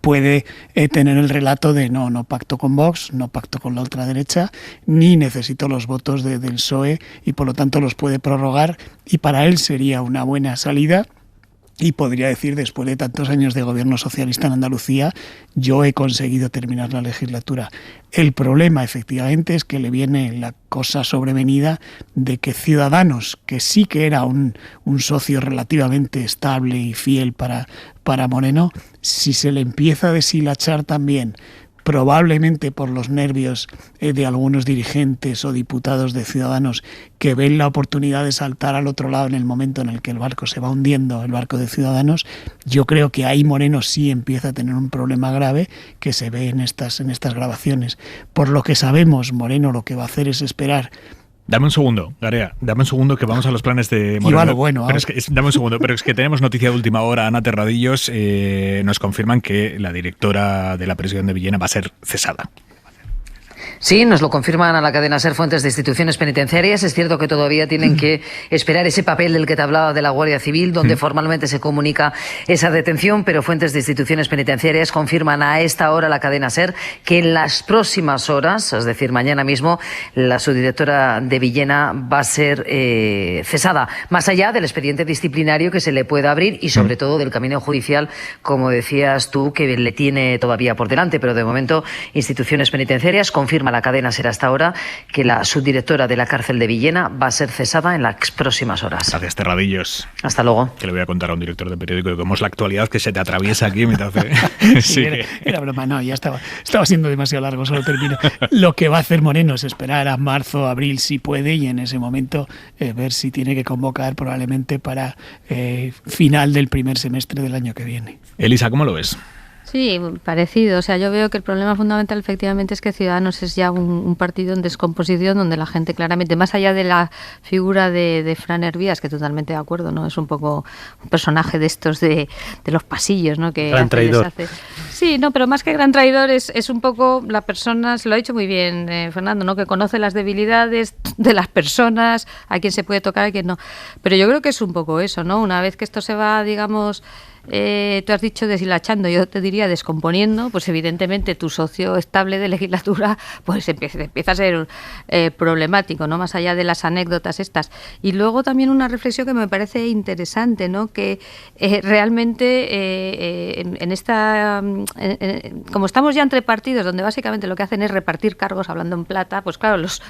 puede tener el relato de no pacto con Vox, no pacto con la ultraderecha, ni necesito los votos del PSOE y por lo tanto los puede prorrogar y para él sería una buena salida. Y podría decir, después de tantos años de gobierno socialista en Andalucía, yo he conseguido terminar la legislatura. El problema, efectivamente, es que le viene la cosa sobrevenida de que Ciudadanos, que sí que era un socio relativamente estable y fiel para Moreno, si se le empieza a deshilachar también, probablemente por los nervios de algunos dirigentes o diputados de Ciudadanos que ven la oportunidad de saltar al otro lado en el momento en el que el barco se va hundiendo, el barco de Ciudadanos, yo creo que ahí Moreno sí empieza a tener un problema grave que se ve en estas grabaciones. Por lo que sabemos, Moreno lo que va a hacer es esperar. Dame un segundo, Garea, dame un segundo que vamos a los planes de Moreno. Y va lo bueno, pero dame un segundo, pero es que tenemos noticia de última hora. Ana Terradillos, nos confirman que la directora de la prisión de Villena va a ser cesada. Sí, nos lo confirman a la cadena SER fuentes de instituciones penitenciarias. Es cierto que todavía tienen que esperar ese papel del que te hablaba de la Guardia Civil, donde formalmente se comunica esa detención, pero fuentes de instituciones penitenciarias confirman a esta hora la cadena SER que en las próximas horas, es decir, mañana mismo, la subdirectora de Villena va a ser cesada, más allá del expediente disciplinario que se le pueda abrir y sobre todo del camino judicial, como decías tú, que le tiene todavía por delante. Pero de momento, instituciones penitenciarias confirman a la cadena SER hasta ahora que la subdirectora de la cárcel de Villena va a ser cesada en las próximas horas. Gracias, Terradillos. Hasta luego. Que le voy a contar a un director de periódico de cómo es la actualidad que se te atraviesa aquí mientras sí, era broma, no, ya estaba siendo demasiado largo, solo termino. Lo que va a hacer Moreno es esperar a marzo, abril si puede, y en ese momento ver si tiene que convocar probablemente para final del primer semestre del año que viene. Elisa, ¿cómo lo ves? Sí, parecido. O sea, yo veo que el problema fundamental efectivamente es que Ciudadanos es ya un partido en descomposición donde la gente claramente, más allá de la figura de Fran Hervías, que totalmente de acuerdo, ¿no? Es un poco un personaje de estos de los pasillos, ¿no? Que gran traidor. Sí, no, pero más que gran traidor es un poco la persona, se lo ha dicho muy bien Fernando, ¿no? Que conoce las debilidades de las personas, a quién se puede tocar, a quién no. Pero yo creo que es un poco eso, ¿no? Una vez que esto se va, digamos... tú has dicho deshilachando, yo te diría descomponiendo, pues evidentemente tu socio estable de legislatura pues empieza a ser problemático, ¿no? Más allá de las anécdotas estas. Y luego también una reflexión que me parece interesante, ¿no? Que realmente en esta... como estamos ya entre partidos donde básicamente lo que hacen es repartir cargos hablando en plata, pues claro, los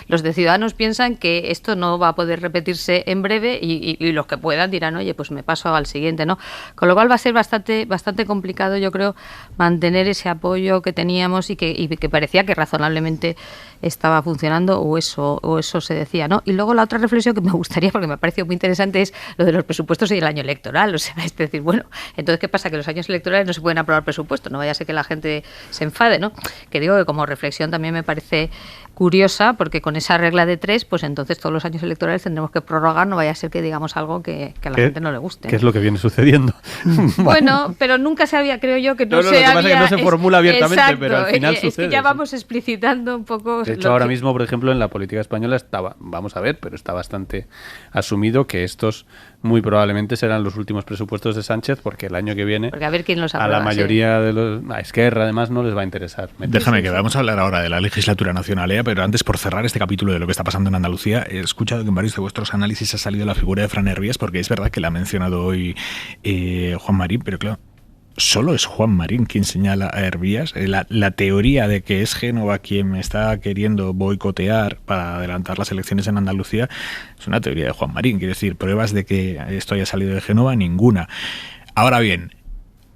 de Ciudadanos piensan que esto no va a poder repetirse en breve y los que puedan dirán, oye, pues me paso al siguiente, ¿no? Con lo cual va a ser bastante complicado, yo creo, mantener ese apoyo que teníamos y que parecía que razonablemente estaba funcionando, o eso se decía, ¿no? Y luego la otra reflexión que me gustaría, porque me ha parecido muy interesante, es lo de los presupuestos y el año electoral. O sea, es decir, bueno, entonces, ¿qué pasa? Que los años electorales no se pueden aprobar presupuestos, no vaya a ser que la gente se enfade, ¿no? Que digo que como reflexión también me parece curiosa, porque con esa regla de 3, pues entonces todos los años electorales tendremos que prorrogar, no vaya a ser que digamos algo que a la gente no le guste. ¿Qué es lo que viene sucediendo? Bueno, pero nunca se había, creo yo, que no, lo que pasa es que no se formula abiertamente, exacto, pero al final sucede. Es que ya vamos explicitando un poco... De hecho, ahora mismo, por ejemplo, en la política española vamos a ver, pero está bastante asumido que estos muy probablemente serán los últimos presupuestos de Sánchez, porque el año que viene a ver quién los aprueba, a la mayoría de los... A Esquerra, además, no les va a interesar. Déjame que vamos a hablar ahora de la legislatura nacional, pero antes, por cerrar este capítulo de lo que está pasando en Andalucía, he escuchado que en varios de vuestros análisis ha salido la figura de Fran Hervías, porque es verdad que la ha mencionado hoy Juan Marín, pero claro, solo es Juan Marín quien señala a Hervías. La teoría de que es Génova quien está queriendo boicotear para adelantar las elecciones en Andalucía es una teoría de Juan Marín. Quiere decir, pruebas de que esto haya salido de Génova, ninguna. Ahora bien,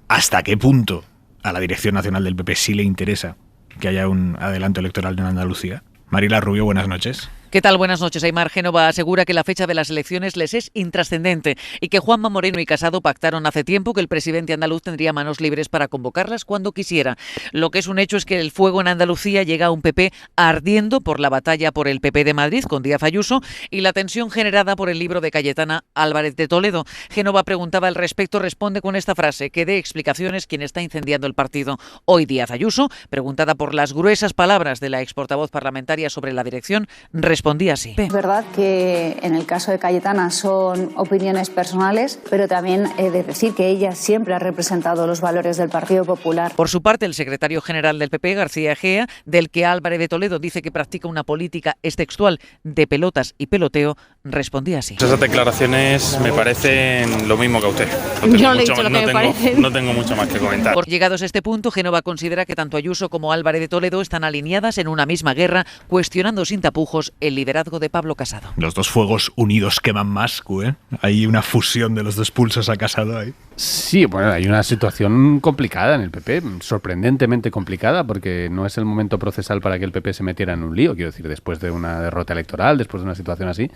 ¿hasta qué punto a la Dirección Nacional del PP sí le interesa que haya un adelanto electoral en Andalucía? Marila Rubio, buenas noches. ¿Qué tal? Buenas noches. Aimar. Génova asegura que la fecha de las elecciones les es intrascendente y que Juanma Moreno y Casado pactaron hace tiempo que el presidente andaluz tendría manos libres para convocarlas cuando quisiera. Lo que es un hecho es que el fuego en Andalucía llega a un PP ardiendo por la batalla por el PP de Madrid con Díaz Ayuso y la tensión generada por el libro de Cayetana Álvarez de Toledo. Génova preguntaba al respecto, responde con esta frase: que dé explicaciones quien está incendiando el partido. Hoy Díaz Ayuso, preguntada por las gruesas palabras de la exportavoz parlamentaria sobre la dirección, responde respondía así. Es verdad que en el caso de Cayetana son opiniones personales, pero también he de decir que ella siempre ha representado los valores del Partido Popular. Por su parte, el secretario general del PP, García Egea, del que Álvarez de Toledo dice que practica una política, es textual, de pelotas y peloteo, respondía así. Esas declaraciones me parecen lo mismo que a usted. Yo no le he dicho lo que me parece. No tengo mucho más que comentar. Por llegados a este punto, Génova considera que tanto Ayuso como Álvarez de Toledo están alineadas en una misma guerra, cuestionando sin tapujos el liderazgo de Pablo Casado. Los dos fuegos unidos queman más, ¿eh? Hay una fusión de los dos pulsos a Casado ahí. Sí, bueno, hay una situación complicada en el PP, sorprendentemente complicada, porque no es el momento procesal para que el PP se metiera en un lío. Quiero decir, después de una derrota electoral, después de una situación así,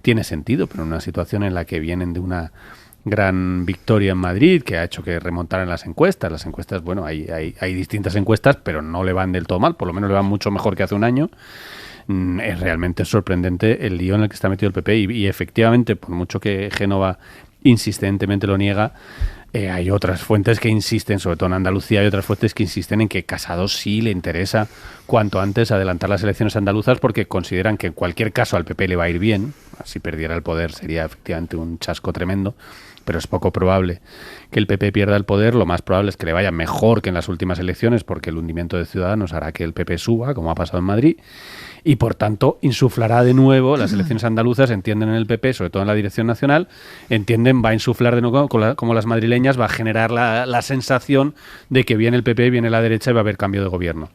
tiene sentido, pero en una situación en la que vienen de una gran victoria en Madrid, que ha hecho que remontaran las encuestas. Las encuestas, bueno, hay distintas encuestas, pero no le van del todo mal, por lo menos le van mucho mejor que hace un año. Es realmente sorprendente el lío en el que está metido el PP y efectivamente, por mucho que Génova insistentemente lo niega, hay otras fuentes que insisten, sobre todo en Andalucía, hay otras fuentes que insisten en que Casado sí le interesa cuanto antes adelantar las elecciones andaluzas porque consideran que en cualquier caso al PP le va a ir bien. Si perdiera el poder sería efectivamente un chasco tremendo, pero es poco probable que el PP pierda el poder. Lo más probable es que le vaya mejor que en las últimas elecciones porque el hundimiento de Ciudadanos hará que el PP suba, como ha pasado en Madrid, y por tanto insuflará de nuevo las elecciones andaluzas. Entienden en el PP, sobre todo en la dirección nacional, va a insuflar de nuevo, como las madrileñas, va a generar la sensación de que viene el PP, viene la derecha y va a haber cambio de gobierno.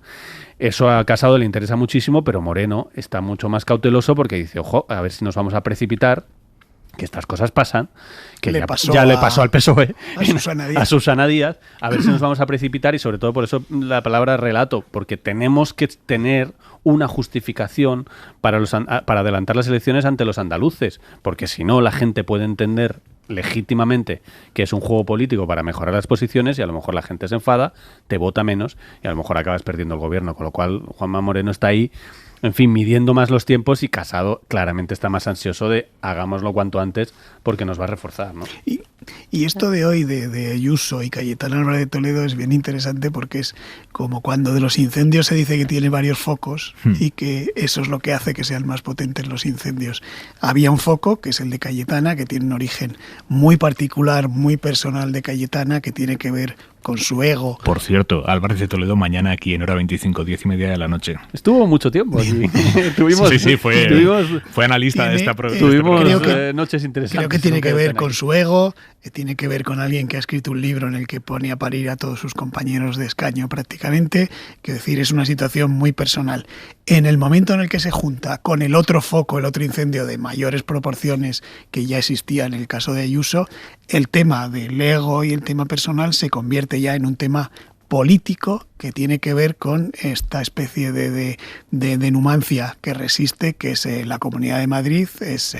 Eso a Casado le interesa muchísimo, pero Moreno está mucho más cauteloso porque dice, ojo, a ver si nos vamos a precipitar, que estas cosas pasan, que le pasó al PSOE, a Susana Díaz, a ver si nos vamos a precipitar y sobre todo por eso la palabra relato, porque tenemos que tener una justificación para adelantar las elecciones ante los andaluces, porque si no la gente puede entender legítimamente que es un juego político para mejorar las posiciones y a lo mejor la gente se enfada, te vota menos y a lo mejor acabas perdiendo el gobierno, con lo cual Juanma Moreno está ahí, en fin, midiendo más los tiempos y Casado claramente está más ansioso de hagámoslo cuanto antes porque nos va a reforzar, ¿no? Y esto de hoy de Ayuso y Cayetana Álvarez de Toledo es bien interesante porque es como cuando de los incendios se dice que tiene varios focos y que eso es lo que hace que sean más potentes los incendios. Había un foco, que es el de Cayetana, que tiene un origen muy particular, muy personal de Cayetana, que tiene que ver con su ego. Por cierto, Álvarez de Toledo mañana aquí en Hora 25, 10:30 de la noche. Estuvo mucho tiempo aquí. Fue analista de esta tuvimos noches interesantes. Creo que tiene que ver con su ego, tiene que ver con alguien que ha escrito un libro en el que pone a parir a todos sus compañeros de escaño prácticamente. Quiero decir, es una situación muy personal. En el momento en el que se junta con el otro foco, el otro incendio de mayores proporciones que ya existía en el caso de Ayuso, el tema del ego y el tema personal se convierte ya en un tema político que tiene que ver con esta especie de numancia que resiste, que es la Comunidad de Madrid, es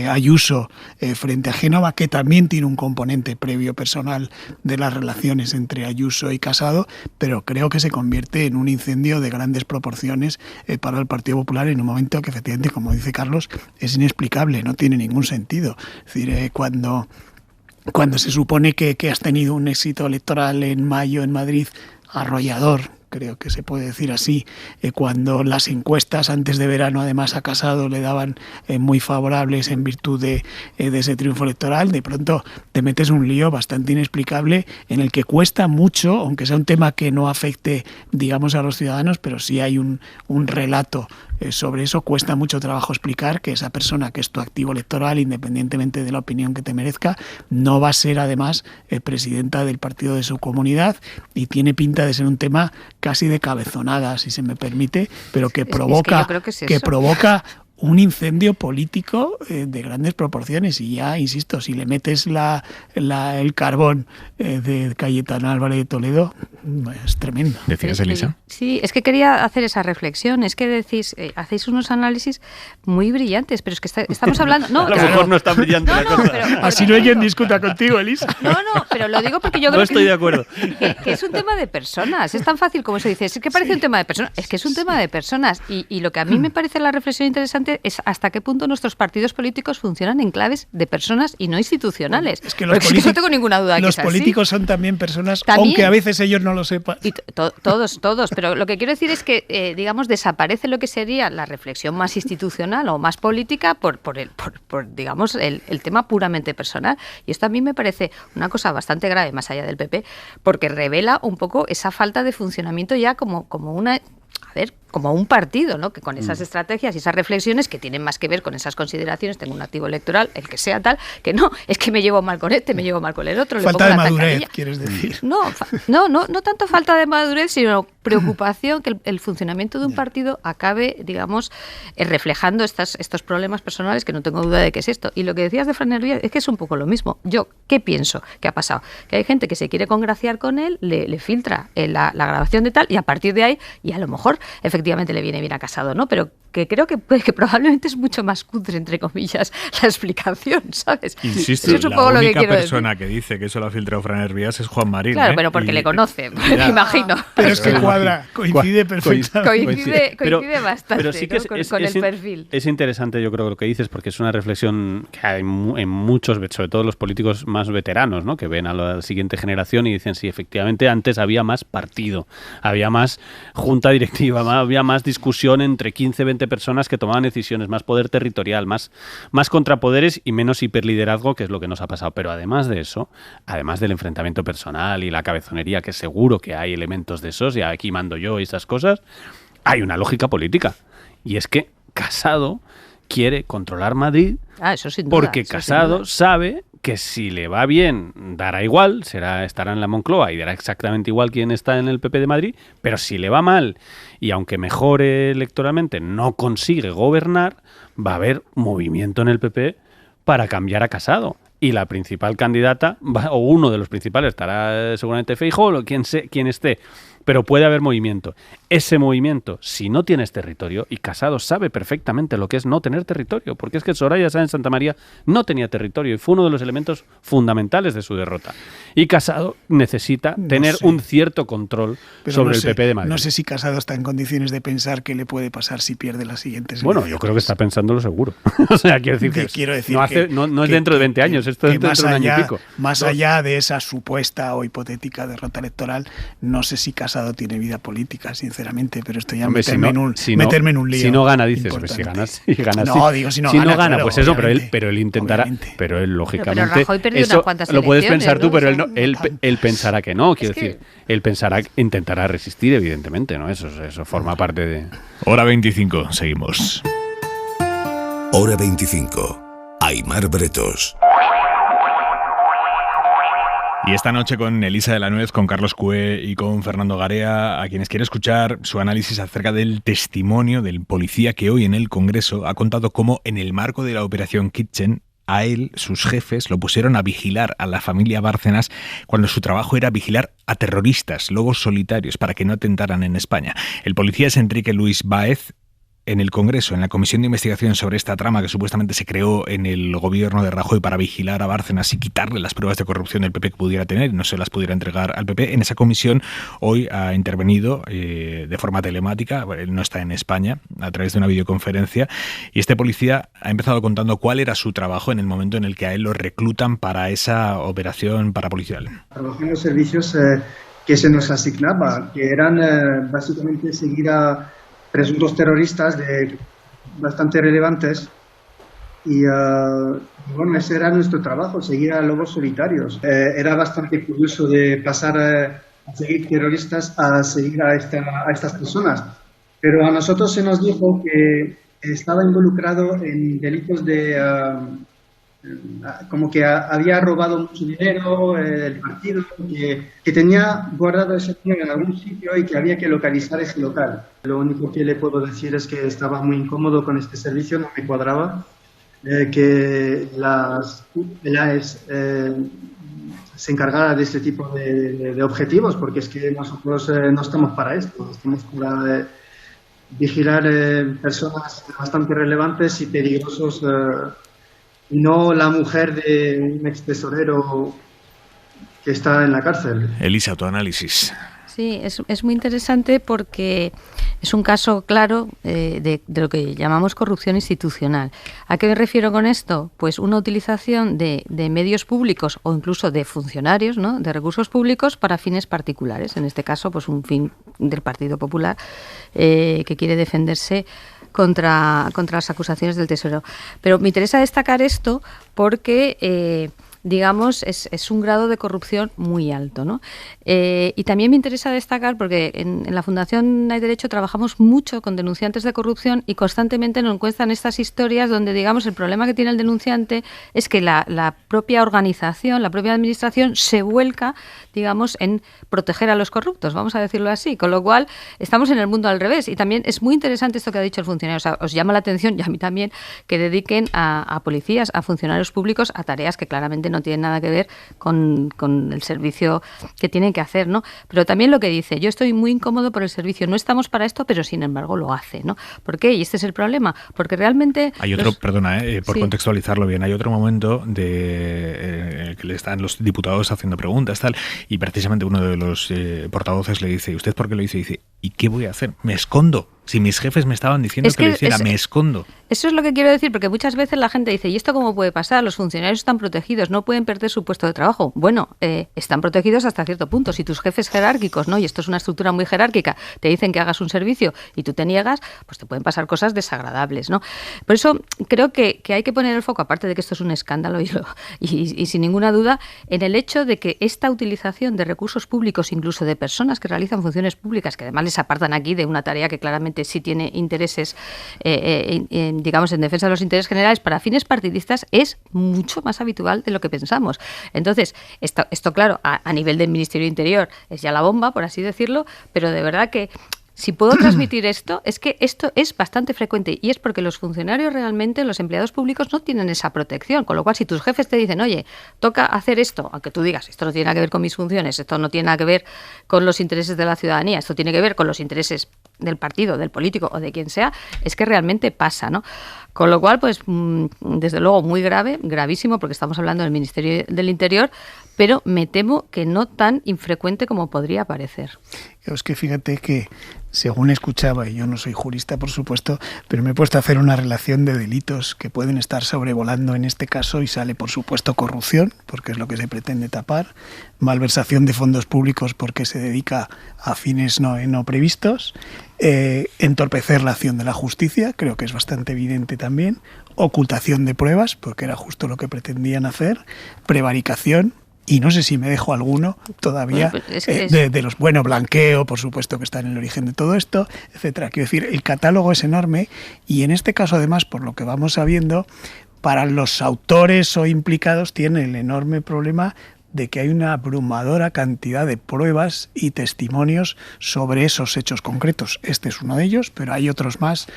Ayuso frente a Génova, que también tiene un componente previo personal de las relaciones entre Ayuso y Casado, pero creo que se convierte en un incendio de grandes proporciones para el Partido Popular en un momento que efectivamente, como dice Carlos, es inexplicable, no tiene ningún sentido. Es decir, cuando se supone que has tenido un éxito electoral en mayo en Madrid arrollador, creo que se puede decir así, cuando las encuestas antes de verano además a Casado le daban muy favorables en virtud de ese triunfo electoral, de pronto te metes un lío bastante inexplicable en el que cuesta mucho, aunque sea un tema que no afecte, digamos, a los ciudadanos, pero sí hay un relato sobre eso. Cuesta mucho trabajo explicar que esa persona que es tu activo electoral, independientemente de la opinión que te merezca, no va a ser además presidenta del partido de su comunidad, y tiene pinta de ser un tema casi de cabezonada, si se me permite, pero que provoca un incendio político de grandes proporciones. Y ya, insisto, si le metes el carbón de Cayetana Álvarez de Toledo, es tremendo. ¿Decías, Elisa? Sí, es que quería hacer esa reflexión. Es que decís, hacéis unos análisis muy brillantes, pero es que estamos hablando... No, a lo mejor no es tan brillante la cosa. Pero, así no hay quien discuta contigo, Elisa. No, pero lo digo porque yo creo no estoy de acuerdo. Que es un tema de personas. Es tan fácil como eso. Dices, es que parece un tema de personas. Es que es un tema de personas. Y lo que a mí me parece la reflexión interesante es hasta qué punto nuestros partidos políticos funcionan en claves de personas y no institucionales. Es que no tengo ninguna duda que los políticos son también personas, aunque a veces ellos no lo lo sepas. Y todos. Pero lo que quiero decir es que, digamos, desaparece lo que sería la reflexión más institucional o más política por digamos, el tema puramente personal. Y esto a mí me parece una cosa bastante grave, más allá del PP, porque revela un poco esa falta de funcionamiento ya como un partido, ¿no? Que con esas estrategias y esas reflexiones que tienen más que ver con esas consideraciones, tengo un activo electoral, el que sea tal, que no, es que me llevo mal con este, me llevo mal con el otro. Falta de madurez, quieres decir. No tanto falta de madurez, sino preocupación que el funcionamiento de un partido acabe, digamos, reflejando estos problemas personales, que no tengo duda de que es esto. Y lo que decías de Fran Hervía es que es un poco lo mismo. Yo, ¿qué pienso que ha pasado? Que hay gente que se quiere congraciar con él, le filtra la grabación de tal, y a partir de ahí, y a lo mejor efectivamente le viene bien a Casado, ¿no? Pero que creo que probablemente es mucho más cutre, entre comillas, la explicación, ¿sabes? Insisto, es un poco la lo que única quiero persona decir. que dice que eso lo ha filtrado Fran Hervías es Juan Marín. Claro, pero porque le conoce, me imagino. Pero es que cuadra, coincide perfectamente. Coincide bastante, pero sí que ¿no? con el perfil. Es interesante, yo creo, lo que dices, porque es una reflexión que hay en muchos, sobre todo los políticos más veteranos, ¿no? Que ven a la siguiente generación y dicen, sí, efectivamente, antes había más partido, había más junta directiva, había más discusión entre 15, 20 personas que tomaban decisiones, más poder territorial, más contrapoderes y menos hiperliderazgo, que es lo que nos ha pasado. Pero además de eso, además del enfrentamiento personal y la cabezonería, que seguro que hay elementos de esos, y aquí mando yo y esas cosas, hay una lógica política. Y es que Casado quiere controlar Madrid eso sin duda, porque Casado sabe que si le va bien dará igual, estará en la Moncloa y dará exactamente igual quién está en el PP de Madrid, pero si le va mal y aunque mejore electoralmente no consigue gobernar, va a haber movimiento en el PP para cambiar a Casado. Y la principal candidata, o uno de los principales, estará seguramente Feijóo o quien esté, pero puede haber movimiento. Ese movimiento, si no tienes territorio, y Casado sabe perfectamente lo que es no tener territorio, porque es que Soraya Sáenz de Santa María no tenía territorio y fue uno de los elementos fundamentales de su derrota. Y Casado necesita tener un cierto control sobre el PP de Madrid. No sé si Casado está en condiciones de pensar qué le puede pasar si pierde las siguientes Bueno, elecciones. yo creo que está pensándolo seguro. O sea, quiero decir que no es dentro de 20 años, esto es dentro de un año y pico. Más allá de esa supuesta o hipotética derrota electoral, no sé si Casado tiene vida política, sinceramente, pero esto ya meterme en un lío. Si no gana, dices, si gana. No, digo, si no gana, claro, pues eso, pero él intentará, pero él lógicamente, pero Rajoy perdió eso unas cuantas lo puedes pensar tú, ¿no? pero él pensará que no, quiero decir, él intentará resistir, evidentemente, ¿no? Eso forma parte de... Hora 25, seguimos. Hora 25. Aimar Bretos. Y esta noche con Elisa de la Nuez, con Carlos Cue y con Fernando Garea, a quienes quiere escuchar su análisis acerca del testimonio del policía que hoy en el Congreso ha contado cómo en el marco de la Operación Kitchen a él, sus jefes, lo pusieron a vigilar a la familia Bárcenas cuando su trabajo era vigilar a terroristas, lobos solitarios, para que no atentaran en España. El policía es Enrique Luis Báez. En el Congreso, en la comisión de investigación sobre esta trama que supuestamente se creó en el gobierno de Rajoy para vigilar a Bárcenas y quitarle las pruebas de corrupción del PP que pudiera tener y no se las pudiera entregar al PP, en esa comisión hoy ha intervenido de forma telemática, él no está en España, a través de una videoconferencia, y este policía ha empezado contando cuál era su trabajo en el momento en el que a él lo reclutan para esa operación parapolicial. Trabajé en los servicios que se nos asignaba, que eran básicamente seguir a presuntos terroristas bastante relevantes y bueno, ese era nuestro trabajo, seguir a lobos solitarios. Era bastante curioso de pasar a seguir terroristas a seguir a estas personas, pero a nosotros se nos dijo que estaba involucrado en delitos como que había robado mucho dinero el partido, que tenía guardado ese dinero en algún sitio y que había que localizar ese local. Lo único que le puedo decir es que estaba muy incómodo con este servicio, no me cuadraba, que se encargara de este tipo de objetivos, porque es que nosotros no estamos para esto, estamos para vigilar personas bastante relevantes y peligrosos, y no la mujer de un ex tesorero que está en la cárcel. Elisa, tu análisis. Sí, es muy interesante porque es un caso claro de lo que llamamos corrupción institucional. ¿A qué me refiero con esto? Pues una utilización de medios públicos o incluso de funcionarios, ¿no?, de recursos públicos para fines particulares. En este caso, pues un fin del Partido Popular que quiere defenderse contra las acusaciones del Tesoro. Pero me interesa destacar esto porque digamos, es un grado de corrupción muy alto, ¿no? Y también me interesa destacar, porque en la Fundación Hay Derecho trabajamos mucho con denunciantes de corrupción y constantemente nos encuentran estas historias donde, digamos, el problema que tiene el denunciante es que la propia organización, la propia administración se vuelca, digamos, en proteger a los corruptos, vamos a decirlo así, con lo cual estamos en el mundo al revés. Y también es muy interesante esto que ha dicho el funcionario, o sea, os llama la atención, y a mí también, que dediquen a policías, a funcionarios públicos, a tareas que claramente no tienen nada que ver con el servicio que tienen que hacer, ¿no? Pero también lo que dice, yo estoy muy incómodo por el servicio, no estamos para esto, pero sin embargo lo hace, ¿no? ¿Por qué? Y este es el problema, porque realmente... Hay otro, perdona, por contextualizarlo bien, hay otro momento de que le están los diputados haciendo preguntas, tal, y precisamente uno de los portavoces le dice, ¿y usted por qué lo dice? Y dice, ¿y qué voy a hacer? Me escondo. Si mis jefes me estaban diciendo que lo hiciera, me escondo. Eso es lo que quiero decir, porque muchas veces la gente dice, ¿y esto cómo puede pasar? Los funcionarios están protegidos, no pueden perder su puesto de trabajo. Bueno, están protegidos hasta cierto punto. Si tus jefes jerárquicos, ¿no?, y esto es una estructura muy jerárquica, te dicen que hagas un servicio y tú te niegas, pues te pueden pasar cosas desagradables, ¿no? Por eso creo que hay que poner el foco, aparte de que esto es un escándalo y sin ninguna duda, en el hecho de que esta utilización de recursos públicos, incluso de personas que realizan funciones públicas, que además les apartan aquí de una tarea que claramente sí tiene intereses, digamos, en defensa de los intereses generales para fines partidistas, es mucho más habitual de lo que pensamos. Entonces, esto claro, a nivel del Ministerio de Interior es ya la bomba, por así decirlo, pero de verdad que si puedo transmitir esto, es que esto es bastante frecuente y es porque los funcionarios realmente, los empleados públicos no tienen esa protección, con lo cual si tus jefes te dicen, oye, toca hacer esto, aunque tú digas, esto no tiene nada que ver con mis funciones, esto no tiene nada que ver con los intereses de la ciudadanía, esto tiene que ver con los intereses del partido, del político o de quien sea, es que realmente pasa, ¿no? Con lo cual, pues, desde luego muy grave, gravísimo, porque estamos hablando del Ministerio del Interior, pero me temo que no tan infrecuente como podría parecer. Es que fíjate que, según escuchaba, y yo no soy jurista, por supuesto, pero me he puesto a hacer una relación de delitos que pueden estar sobrevolando en este caso y sale, por supuesto, corrupción, porque es lo que se pretende tapar, malversación de fondos públicos porque se dedica a fines no previstos, entorpecer la acción de la justicia, creo que es bastante evidente también, ocultación de pruebas, porque era justo lo que pretendían hacer, prevaricación, y no sé si me dejo alguno todavía, bueno, pues de los, bueno, blanqueo, por supuesto, que está en el origen de todo esto, etcétera. Quiero decir, el catálogo es enorme y en este caso, además, por lo que vamos sabiendo, para los autores o implicados tiene el enorme problema de que hay una abrumadora cantidad de pruebas y testimonios sobre esos hechos concretos. Este es uno de ellos, pero hay otros más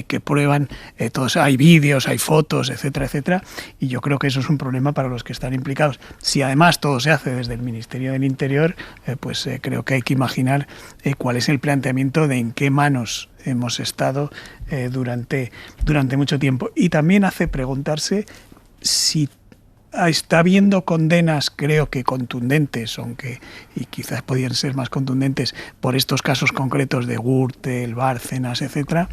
que prueban todos. Hay vídeos, hay fotos, etcétera, etcétera, y yo creo que eso es un problema para los que están implicados. Si además todo se hace desde el Ministerio del Interior, pues creo que hay que imaginar cuál es el planteamiento de en qué manos hemos estado durante mucho tiempo. Y también hace preguntarse si está habiendo condenas, creo que contundentes, aunque y quizás podían ser más contundentes por estos casos concretos de Gürtel, Bárcenas, etcétera.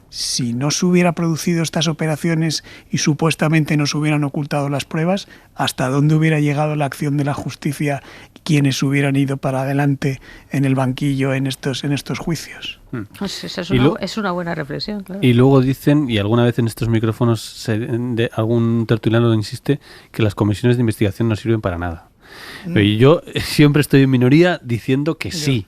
Si no se hubiera producido estas operaciones y supuestamente no se hubieran ocultado las pruebas, ¿hasta dónde hubiera llegado la acción de la justicia, quienes hubieran ido para adelante en el banquillo en estos juicios? Pues esa es una buena reflexión, claro. Y luego dicen, y alguna vez en estos micrófonos algún tertuliano insiste, que las comisiones de investigación no sirven para nada. Y yo siempre estoy en minoría diciendo que sí.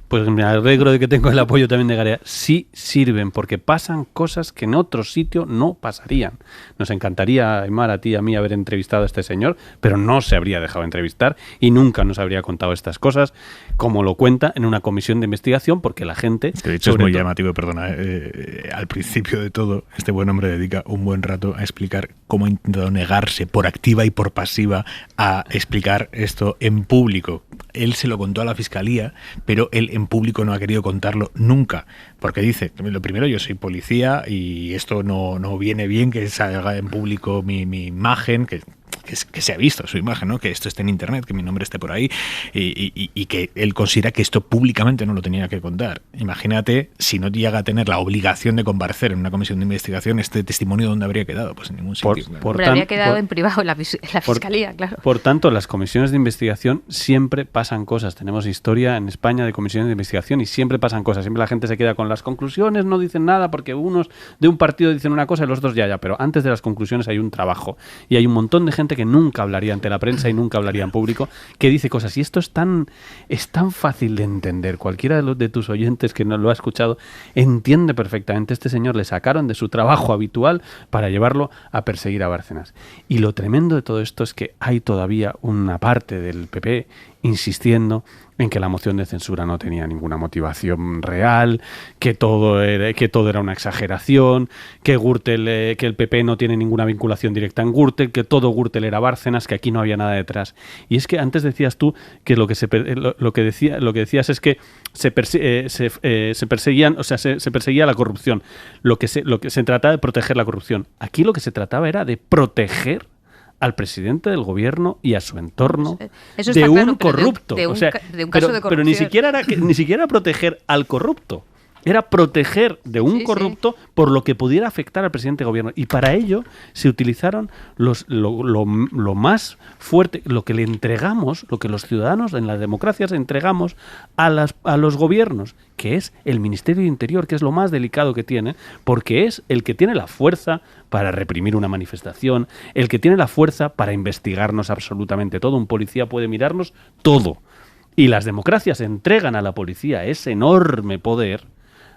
Pues me alegro de que tengo el apoyo también de Garea. Sí sirven, porque pasan cosas que en otro sitio no pasarían. Nos encantaría, Aimar, a ti y a mí haber entrevistado a este señor, pero no se habría dejado entrevistar y nunca nos habría contado estas cosas, como lo cuenta en una comisión de investigación, porque la gente... De hecho, es muy llamativo, perdona. Al principio de todo, este buen hombre dedica un buen rato a explicar cómo ha intentado negarse por activa y por pasiva a explicar esto en público. Él se lo contó a la fiscalía, pero él en público no ha querido contarlo nunca, porque dice, lo primero, yo soy policía y esto no viene bien que salga en público mi imagen, que que se ha visto su imagen, ¿no? Que esto esté en internet, que mi nombre esté por ahí y que él considera que esto públicamente no lo tenía que contar. Imagínate si no llega a tener la obligación de comparecer en una comisión de investigación, este testimonio ¿dónde habría quedado? Pues en ningún sitio. Habría quedado en privado en la fiscalía, claro. Por tanto, las comisiones de investigación siempre pasan cosas. Tenemos historia en España de comisiones de investigación y siempre pasan cosas. Siempre la gente se queda con las conclusiones, no dicen nada porque unos de un partido dicen una cosa y los otros ya. Pero antes de las conclusiones hay un trabajo y hay un montón de gente que nunca hablaría ante la prensa y nunca hablaría en público, que dice cosas. Y esto es tan fácil de entender. Cualquiera de tus oyentes que no lo ha escuchado entiende perfectamente. Este señor le sacaron de su trabajo habitual para llevarlo a perseguir a Bárcenas. Y lo tremendo de todo esto es que hay todavía una parte del PP insistiendo en que la moción de censura no tenía ninguna motivación real, que todo era una exageración, que el PP no tiene ninguna vinculación directa en Gürtel, que todo Gürtel era Bárcenas, que aquí no había nada detrás. Y es que antes decías tú que lo que decías es que se perseguía la corrupción. Lo que se trataba de proteger la corrupción. Aquí lo que se trataba era de proteger al presidente del gobierno y a su entorno de un corrupto. De un caso de corrupción. Pero ni siquiera proteger al corrupto. Era proteger de un corrupto por lo que pudiera afectar al presidente del gobierno. Y para ello se utilizaron lo más fuerte, lo que le entregamos, lo que los ciudadanos en las democracias entregamos a los gobiernos, que es el Ministerio de Interior, que es lo más delicado que tiene, porque es el que tiene la fuerza para reprimir una manifestación, el que tiene la fuerza para investigarnos absolutamente todo. Un policía puede mirarnos todo. Y las democracias entregan a la policía ese enorme poder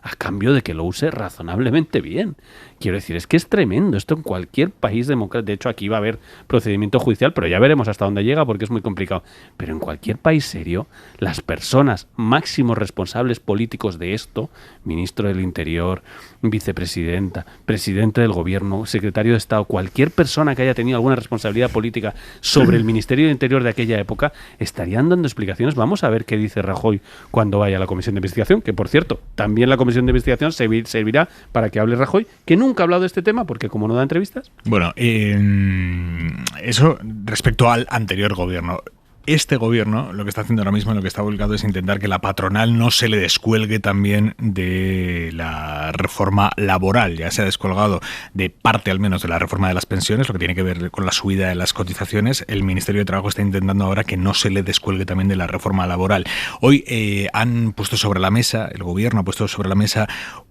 a cambio de que lo use razonablemente bien. Quiero decir, es que es tremendo esto en cualquier país democrático. De hecho, aquí va a haber procedimiento judicial, pero ya veremos hasta dónde llega porque es muy complicado. Pero en cualquier país serio, las personas máximos responsables políticos de esto, ministro del Interior, vicepresidenta, presidente del gobierno, secretario de Estado, cualquier persona que haya tenido alguna responsabilidad política sobre el Ministerio del Interior de aquella época, estarían dando explicaciones. Vamos a ver qué dice Rajoy cuando vaya a la comisión de investigación, que por cierto, también la comisión de investigación servirá para que hable Rajoy, que nunca ha hablado de este tema porque como no da entrevistas. Bueno, eso respecto al anterior gobierno. Este gobierno lo que está haciendo ahora mismo, lo que está volcado es intentar que la patronal no se le descuelgue también de la reforma laboral. Ya se ha descolgado de parte al menos de la reforma de las pensiones, lo que tiene que ver con la subida de las cotizaciones. El Ministerio de Trabajo está intentando ahora que no se le descuelgue también de la reforma laboral. Hoy han puesto sobre la mesa, el gobierno ha puesto sobre la mesa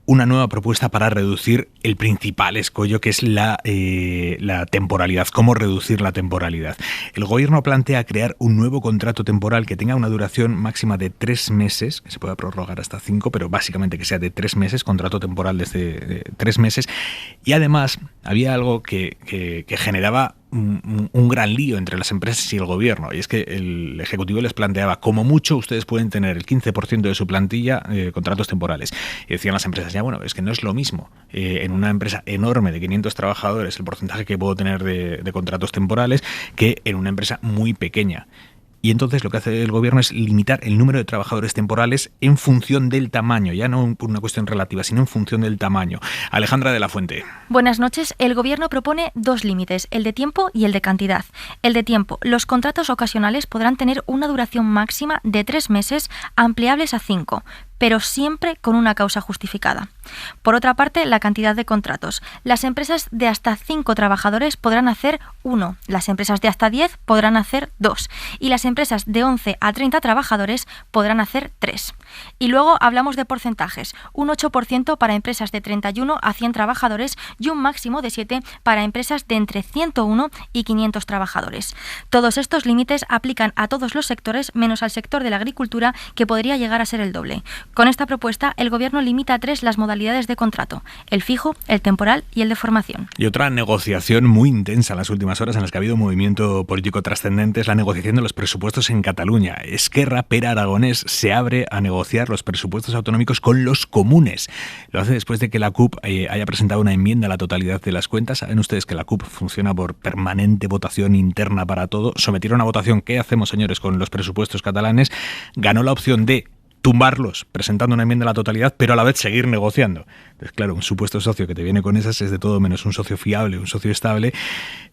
una nueva propuesta para reducir el principal escollo, que es la temporalidad. ¿Cómo reducir la temporalidad? El gobierno plantea crear un nuevo contrato temporal que tenga una duración máxima de 3 meses, que se pueda prorrogar hasta 5, pero básicamente que sea de 3 meses, contrato temporal desde 3 meses. Y además había algo que generaba un gran lío entre las empresas y el gobierno, y es que el Ejecutivo les planteaba, como mucho ustedes pueden tener el 15% de su plantilla contratos temporales, y decían las empresas, ya bueno, es que no es lo mismo en una empresa enorme de 500 trabajadores el porcentaje que puedo tener de contratos temporales que en una empresa muy pequeña. Y entonces lo que hace el gobierno es limitar el número de trabajadores temporales en función del tamaño, ya no por una cuestión relativa, sino en función del tamaño. Alejandra de la Fuente. Buenas noches. El gobierno propone 2 límites, el de tiempo y el de cantidad. El de tiempo. Los contratos ocasionales podrán tener una duración máxima de 3 meses, ampliables a 5, pero siempre con una causa justificada. Por otra parte, la cantidad de contratos. Las empresas de hasta 5 trabajadores podrán hacer 1, las empresas de hasta 10 podrán hacer 2 y las empresas de 11 a 30 trabajadores podrán hacer 3. Y luego hablamos de porcentajes, un 8% para empresas de 31 a 100 trabajadores y un máximo de 7 para empresas de entre 101 y 500 trabajadores. Todos estos límites aplican a todos los sectores menos al sector de la agricultura, que podría llegar a ser el doble. Con esta propuesta, el gobierno limita a 3 las modalidades de contrato: el fijo, el temporal y el de formación. Y otra negociación muy intensa en las últimas horas en las que ha habido un movimiento político trascendente es la negociación de los presupuestos en Cataluña. Esquerra, Pere Aragonés, se abre a negociar los presupuestos autonómicos con los comunes. Lo hace después de que la CUP haya presentado una enmienda a la totalidad de las cuentas. Saben ustedes que la CUP funciona por permanente votación interna para todo. Sometieron a votación qué hacemos, señores, con los presupuestos catalanes. Ganó la opción de tumbarlos presentando una enmienda a la totalidad, pero a la vez seguir negociando. Entonces, claro, un supuesto socio que te viene con esas es de todo menos un socio fiable, un socio estable,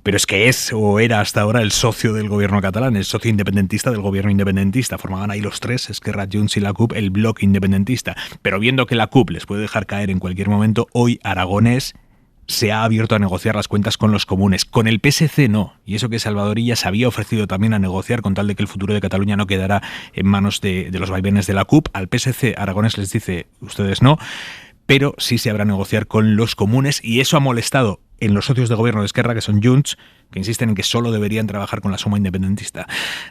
pero es que es o era hasta ahora el socio del gobierno catalán, el socio independentista del gobierno independentista. Formaban ahí los tres, Esquerra, Junts y la CUP, el bloque independentista. Pero viendo que la CUP les puede dejar caer en cualquier momento, hoy Aragonés se ha abierto a negociar las cuentas con los comunes. Con el PSC no. Y eso que Salvador Illa se había ofrecido también a negociar con tal de que el futuro de Cataluña no quedara en manos de los vaivenes de la CUP. Al PSC Aragonés les dice, ustedes no, pero sí se habrá a negociar con los comunes, y eso ha molestado en los socios de gobierno de Esquerra, que son Junts, que insisten en que solo deberían trabajar con la suma independentista.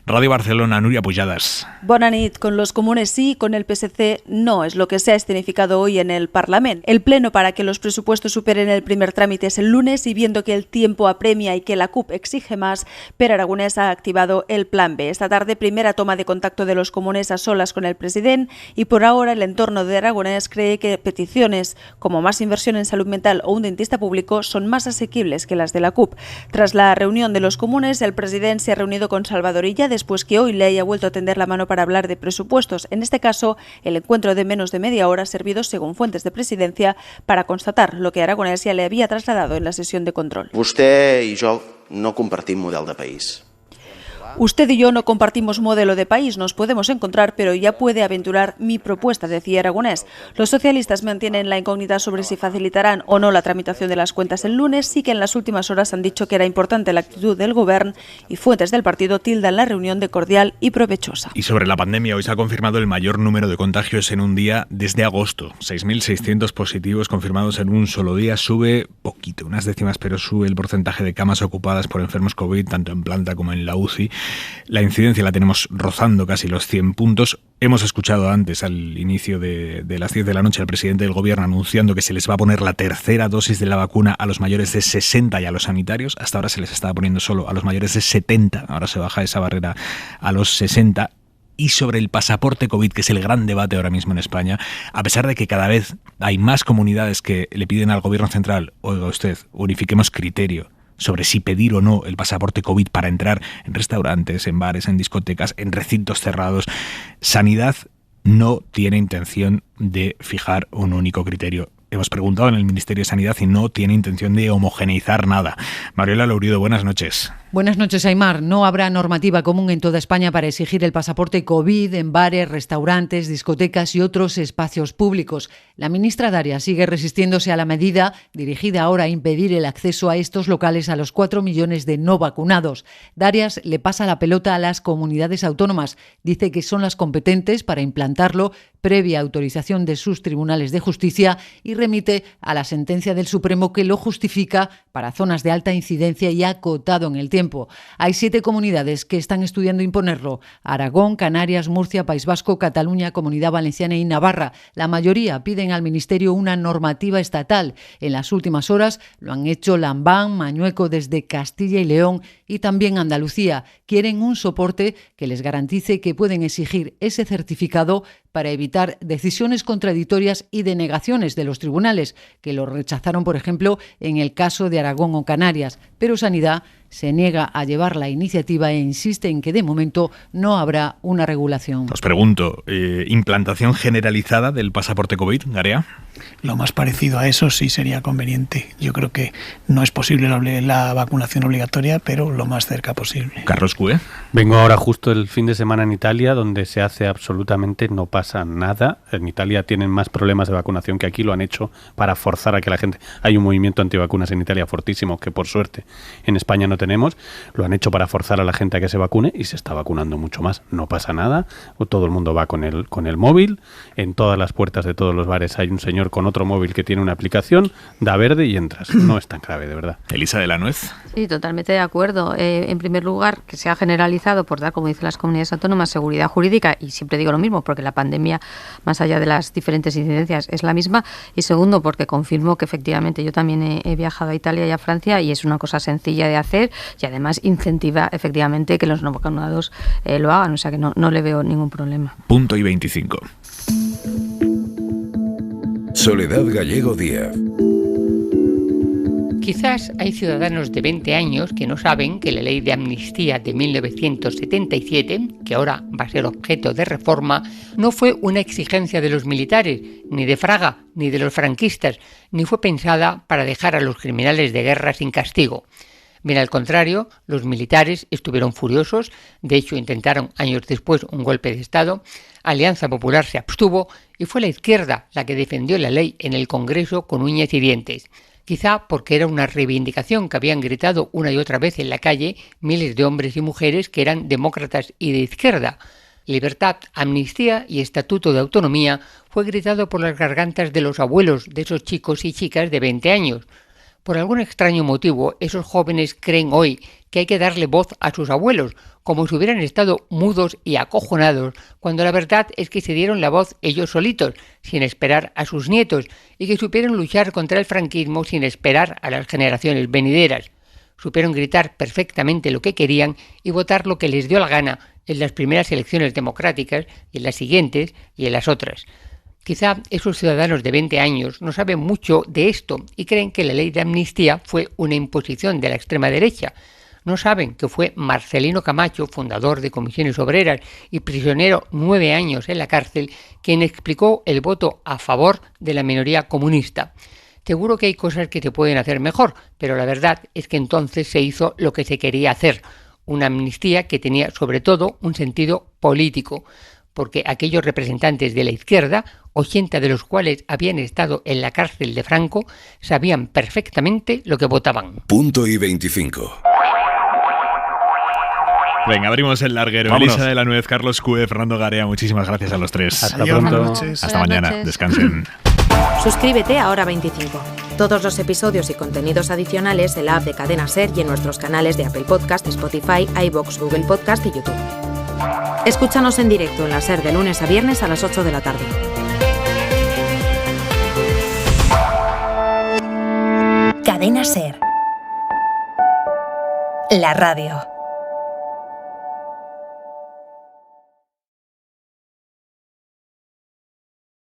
Radio Barcelona, Núria Pujadas. Bona nit. Con los comunes sí, con el PSC no, es lo que se ha escenificado hoy en el Parlamento. El pleno para que los presupuestos superen el primer trámite es el lunes, y viendo que el tiempo apremia y que la CUP exige más, Pere Aragonès ha activado el plan B. Esta tarde, primera toma de contacto de los comunes a solas con el presidente, y por ahora el entorno de Aragonès cree que peticiones como más inversión en salud mental o un dentista público son más asequibles que las de la CUP. Tras la reunión de los comunes, el presidente se ha reunido con Salvador Illa después que hoy le haya vuelto a tender la mano para hablar de presupuestos. En este caso, el encuentro de menos de media hora ha servido, según fuentes de presidencia, para constatar lo que Aragonès ya le había trasladado en la sesión de control. Vostè i jo no compartim model de país. Usted y yo no compartimos modelo de país, nos podemos encontrar, pero ya puede aventurar mi propuesta, decía Aragonès. Los socialistas mantienen la incógnita sobre si facilitarán o no la tramitación de las cuentas el lunes. Sí que en las últimas horas han dicho que era importante la actitud del gobierno, y fuentes del partido tildan la reunión de cordial y provechosa. Y sobre la pandemia, hoy se ha confirmado el mayor número de contagios en un día desde agosto. 6.600 positivos confirmados en un solo día. Sube poquito, unas décimas, pero sube el porcentaje de camas ocupadas por enfermos COVID, tanto en planta como en la UCI. La incidencia la tenemos rozando casi los 100 puntos. Hemos escuchado antes, al inicio de las 10 de la noche, al presidente del gobierno anunciando que se les va a poner la tercera dosis de la vacuna a los mayores de 60 y a los sanitarios. Hasta ahora se les estaba poniendo solo a los mayores de 70. Ahora se baja esa barrera a los 60. Y sobre el pasaporte COVID, que es el gran debate ahora mismo en España, a pesar de que cada vez hay más comunidades que le piden al gobierno central, oiga usted, unifiquemos criterio sobre si pedir o no el pasaporte COVID para entrar en restaurantes, en bares, en discotecas, en recintos cerrados. Sanidad no tiene intención de fijar un único criterio. Hemos preguntado en el Ministerio de Sanidad y no tiene intención de homogeneizar nada. Mariela Lourido, buenas noches. Buenas noches, Aimar. No habrá normativa común en toda España para exigir el pasaporte COVID en bares, restaurantes, discotecas y otros espacios públicos. La ministra Darias sigue resistiéndose a la medida dirigida ahora a impedir el acceso a estos locales a los 4 millones de no vacunados. Darias le pasa la pelota a las comunidades autónomas. Dice que son las competentes para implantarlo previa autorización de sus tribunales de justicia, y remite a la sentencia del Supremo que lo justifica para zonas de alta incidencia y acotado en el tiempo. Hay 7 comunidades que están estudiando imponerlo: Aragón, Canarias, Murcia, País Vasco, Cataluña, Comunidad Valenciana y Navarra. La mayoría piden al Ministerio una normativa estatal. En las últimas horas lo han hecho Lambán, Mañueco desde Castilla y León y también Andalucía. Quieren un soporte que les garantice que pueden exigir ese certificado para evitar decisiones contradictorias y denegaciones de los tribunales, que lo rechazaron, por ejemplo, en el caso de Aragón o Canarias. Pero Sanidad se niega a llevar la iniciativa e insiste en que de momento no habrá una regulación. Os pregunto, ¿implantación generalizada del pasaporte COVID, Garea? Lo más parecido a eso sí sería conveniente. Yo creo que no es posible la vacunación obligatoria, pero lo más cerca posible. Carlos Cue. Vengo ahora justo el fin de semana en Italia, donde se hace absolutamente, no pasa nada. En Italia tienen más problemas de vacunación que aquí, lo han hecho para forzar a que la gente... Hay un movimiento antivacunas en Italia fortísimo, que por suerte en España no tenemos. Lo han hecho para forzar a la gente a que se vacune y se está vacunando mucho más. No pasa nada. Todo el mundo va con el móvil. En todas las puertas de todos los bares hay un señor con otro móvil que tiene una aplicación, da verde y entras. No es tan grave, de verdad. Elisa de la Nuez. Sí, totalmente de acuerdo. En primer lugar, que se ha generalizado por dar, como dicen las comunidades autónomas, seguridad jurídica, y siempre digo lo mismo, porque la pandemia, más allá de las diferentes incidencias, es la misma. Y segundo, porque confirmo que efectivamente yo también he viajado a Italia y a Francia, y es una cosa sencilla de hacer, y además incentiva efectivamente que los no vacunados lo hagan, o sea que no le veo ningún problema. Punto y 25. Soledad Gallego Díaz. Quizás hay ciudadanos de 20 años que no saben que la ley de amnistía de 1977, que ahora va a ser objeto de reforma, no fue una exigencia de los militares, ni de Fraga, ni de los franquistas, ni fue pensada para dejar a los criminales de guerra sin castigo. Bien al contrario, los militares estuvieron furiosos, de hecho intentaron años después un golpe de Estado, Alianza Popular se abstuvo y fue la izquierda la que defendió la ley en el Congreso con uñas y dientes. Quizá porque era una reivindicación que habían gritado una y otra vez en la calle miles de hombres y mujeres que eran demócratas y de izquierda. Libertad, amnistía y estatuto de autonomía fue gritado por las gargantas de los abuelos de esos chicos y chicas de 20 años. Por algún extraño motivo, esos jóvenes creen hoy que hay que darle voz a sus abuelos, como si hubieran estado mudos y acojonados, cuando la verdad es que se dieron la voz ellos solitos, sin esperar a sus nietos, y que supieron luchar contra el franquismo sin esperar a las generaciones venideras. Supieron gritar perfectamente lo que querían y votar lo que les dio la gana en las primeras elecciones democráticas, y en las siguientes y en las otras. Quizá esos ciudadanos de 20 años no saben mucho de esto y creen que la ley de amnistía fue una imposición de la extrema derecha. No saben que fue Marcelino Camacho, fundador de Comisiones Obreras y prisionero 9 años en la cárcel, quien explicó el voto a favor de la minoría comunista. Seguro que hay cosas que se pueden hacer mejor, pero la verdad es que entonces se hizo lo que se quería hacer, una amnistía que tenía sobre todo un sentido político, porque aquellos representantes de la izquierda, 80 de los cuales habían estado en la cárcel de Franco, sabían perfectamente lo que votaban. Punto y 25. Venga, abrimos el larguero. Vámonos. Elisa de la Nuez, Carlos Cue, Fernando Garea, muchísimas gracias a los tres. Hasta pronto. Hasta mañana. Descansen. Suscríbete a Hora 25. Todos los episodios y contenidos adicionales en la app de Cadena SER y en nuestros canales de Apple Podcast, Spotify, iVoox, Google Podcast y YouTube. Escúchanos en directo en la SER de lunes a viernes a las 8 de la tarde. Cadena SER. La radio.